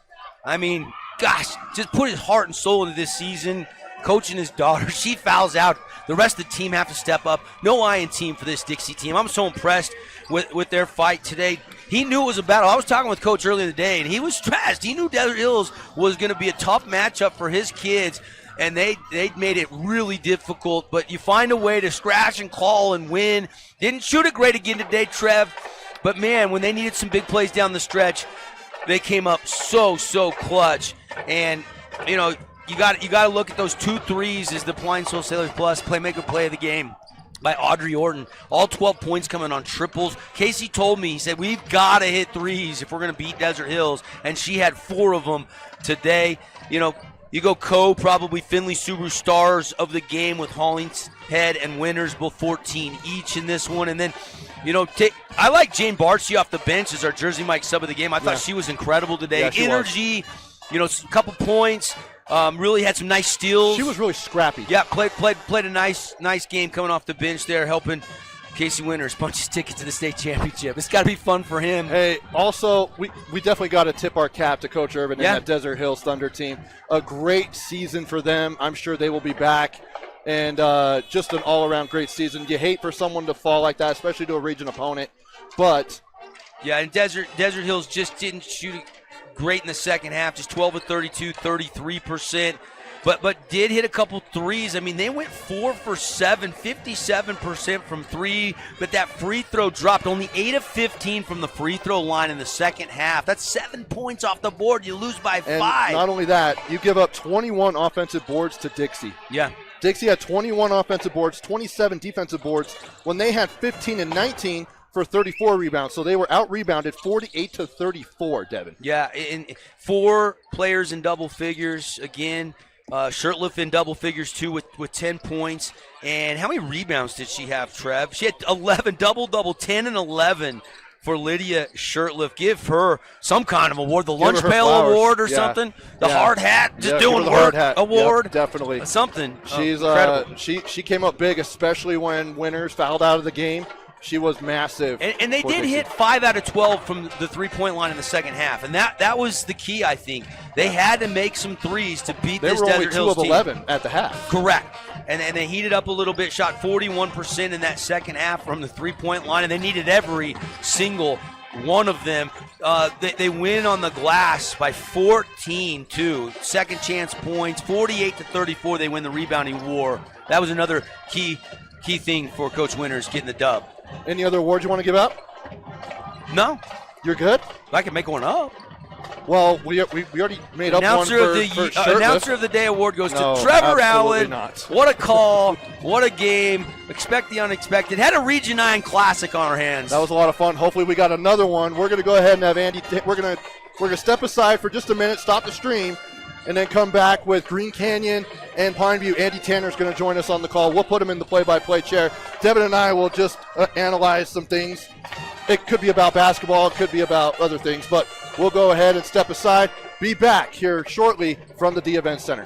I mean, gosh, just put his heart and soul into this season. Coaching his daughter. She fouls out. The rest of the team have to step up. No iron team for this Dixie team. I'm so impressed with their fight today. He knew it was a battle. I was talking with Coach earlier in the day, and he was stressed. He knew Desert Hills was going to be a tough matchup for his kids, and they made it really difficult. But you find a way to scratch and claw and win. Didn't shoot it great again today, Trev. But, man, when they needed some big plays down the stretch, they came up so clutch. And, you know, you got to look at those 2 threes as the Blind Soul Sailors Plus playmaker play of the game by Audrey Orton. All 12 points coming on triples. Casey told me, he said, we've got to hit threes if we're going to beat Desert Hills, and she had 4 of them today. You know, you go probably Finley Subaru stars of the game with Hollingshead and Winters, both 14 each in this one. And then, you know, I like Jane Bartsey off the bench as our Jersey Mike sub of the game. I thought she was incredible today. Yeah, Energy, you know, a couple points. Really had some nice steals. She was really scrappy. Yeah, played a nice game coming off the bench there, helping Casey Winters punch his ticket to the state championship. It's got to be fun for him. Hey, also, we definitely got to tip our cap to Coach Irvin and that Desert Hills Thunder team. A great season for them. I'm sure they will be back. And just an all-around great season. You hate for someone to fall like that, especially to a region opponent. But yeah, and Desert Hills just didn't shoot great in the second half, just 12 of 32, 33%. But did hit a couple threes. I mean, they went 4 for 7, 57% from 3, but that free throw dropped. Only 8 of 15 from the free throw line in the second half. That's 7 points off the board. You lose by 5. And not only that, you give up 21 offensive boards to Dixie. Yeah. Dixie had 21 offensive boards, 27 defensive boards, when they had 15 and 19 for 34 rebounds. So they were out-rebounded 48-34, Devin. Yeah, and 4 players in double figures again. Shirtliff in double figures, too, with 10 points. And how many rebounds did she have, Trev? She had 11, double-double, 10 and 11 for Lydia Shirtliff. Give her some kind of award, the lunch pail award or something. The hard hat, just doing work award. Yep, definitely. Something. She's incredible. She came up big, especially when Winters fouled out of the game. She was massive. And they did hit 5 out of 12 from the three-point line in the second half. And that was the key, I think. They had to make some threes to beat this Desert Hills team. They were only 2 of 11 at the half. Correct. And they heated up a little bit, shot 41% in that second half from the three-point line, and they needed every single one of them. They win on the glass by 14, too. Second chance points, 48-34. They win the rebounding war. That was another key thing for Coach Winters getting the dub. Any other awards you want to give out? No. You're good? I can make one up. Well, we already made up one for Announcer of the Day award goes to Trevor absolutely Allen. Not. What a call. What a game. Expect the unexpected. Had a Region 9 Classic on our hands. That was a lot of fun. Hopefully we got another one. We're going to go ahead and have Andy. We're going to step aside for just a minute, stop the stream, and then come back with Green Canyon and Pineview. Andy Tanner's going to join us on the call. We'll put him in the play-by-play chair. Devin and I will just analyze some things. It could be about basketball. It could be about other things, but we'll go ahead and step aside. Be back here shortly from the D Event Center.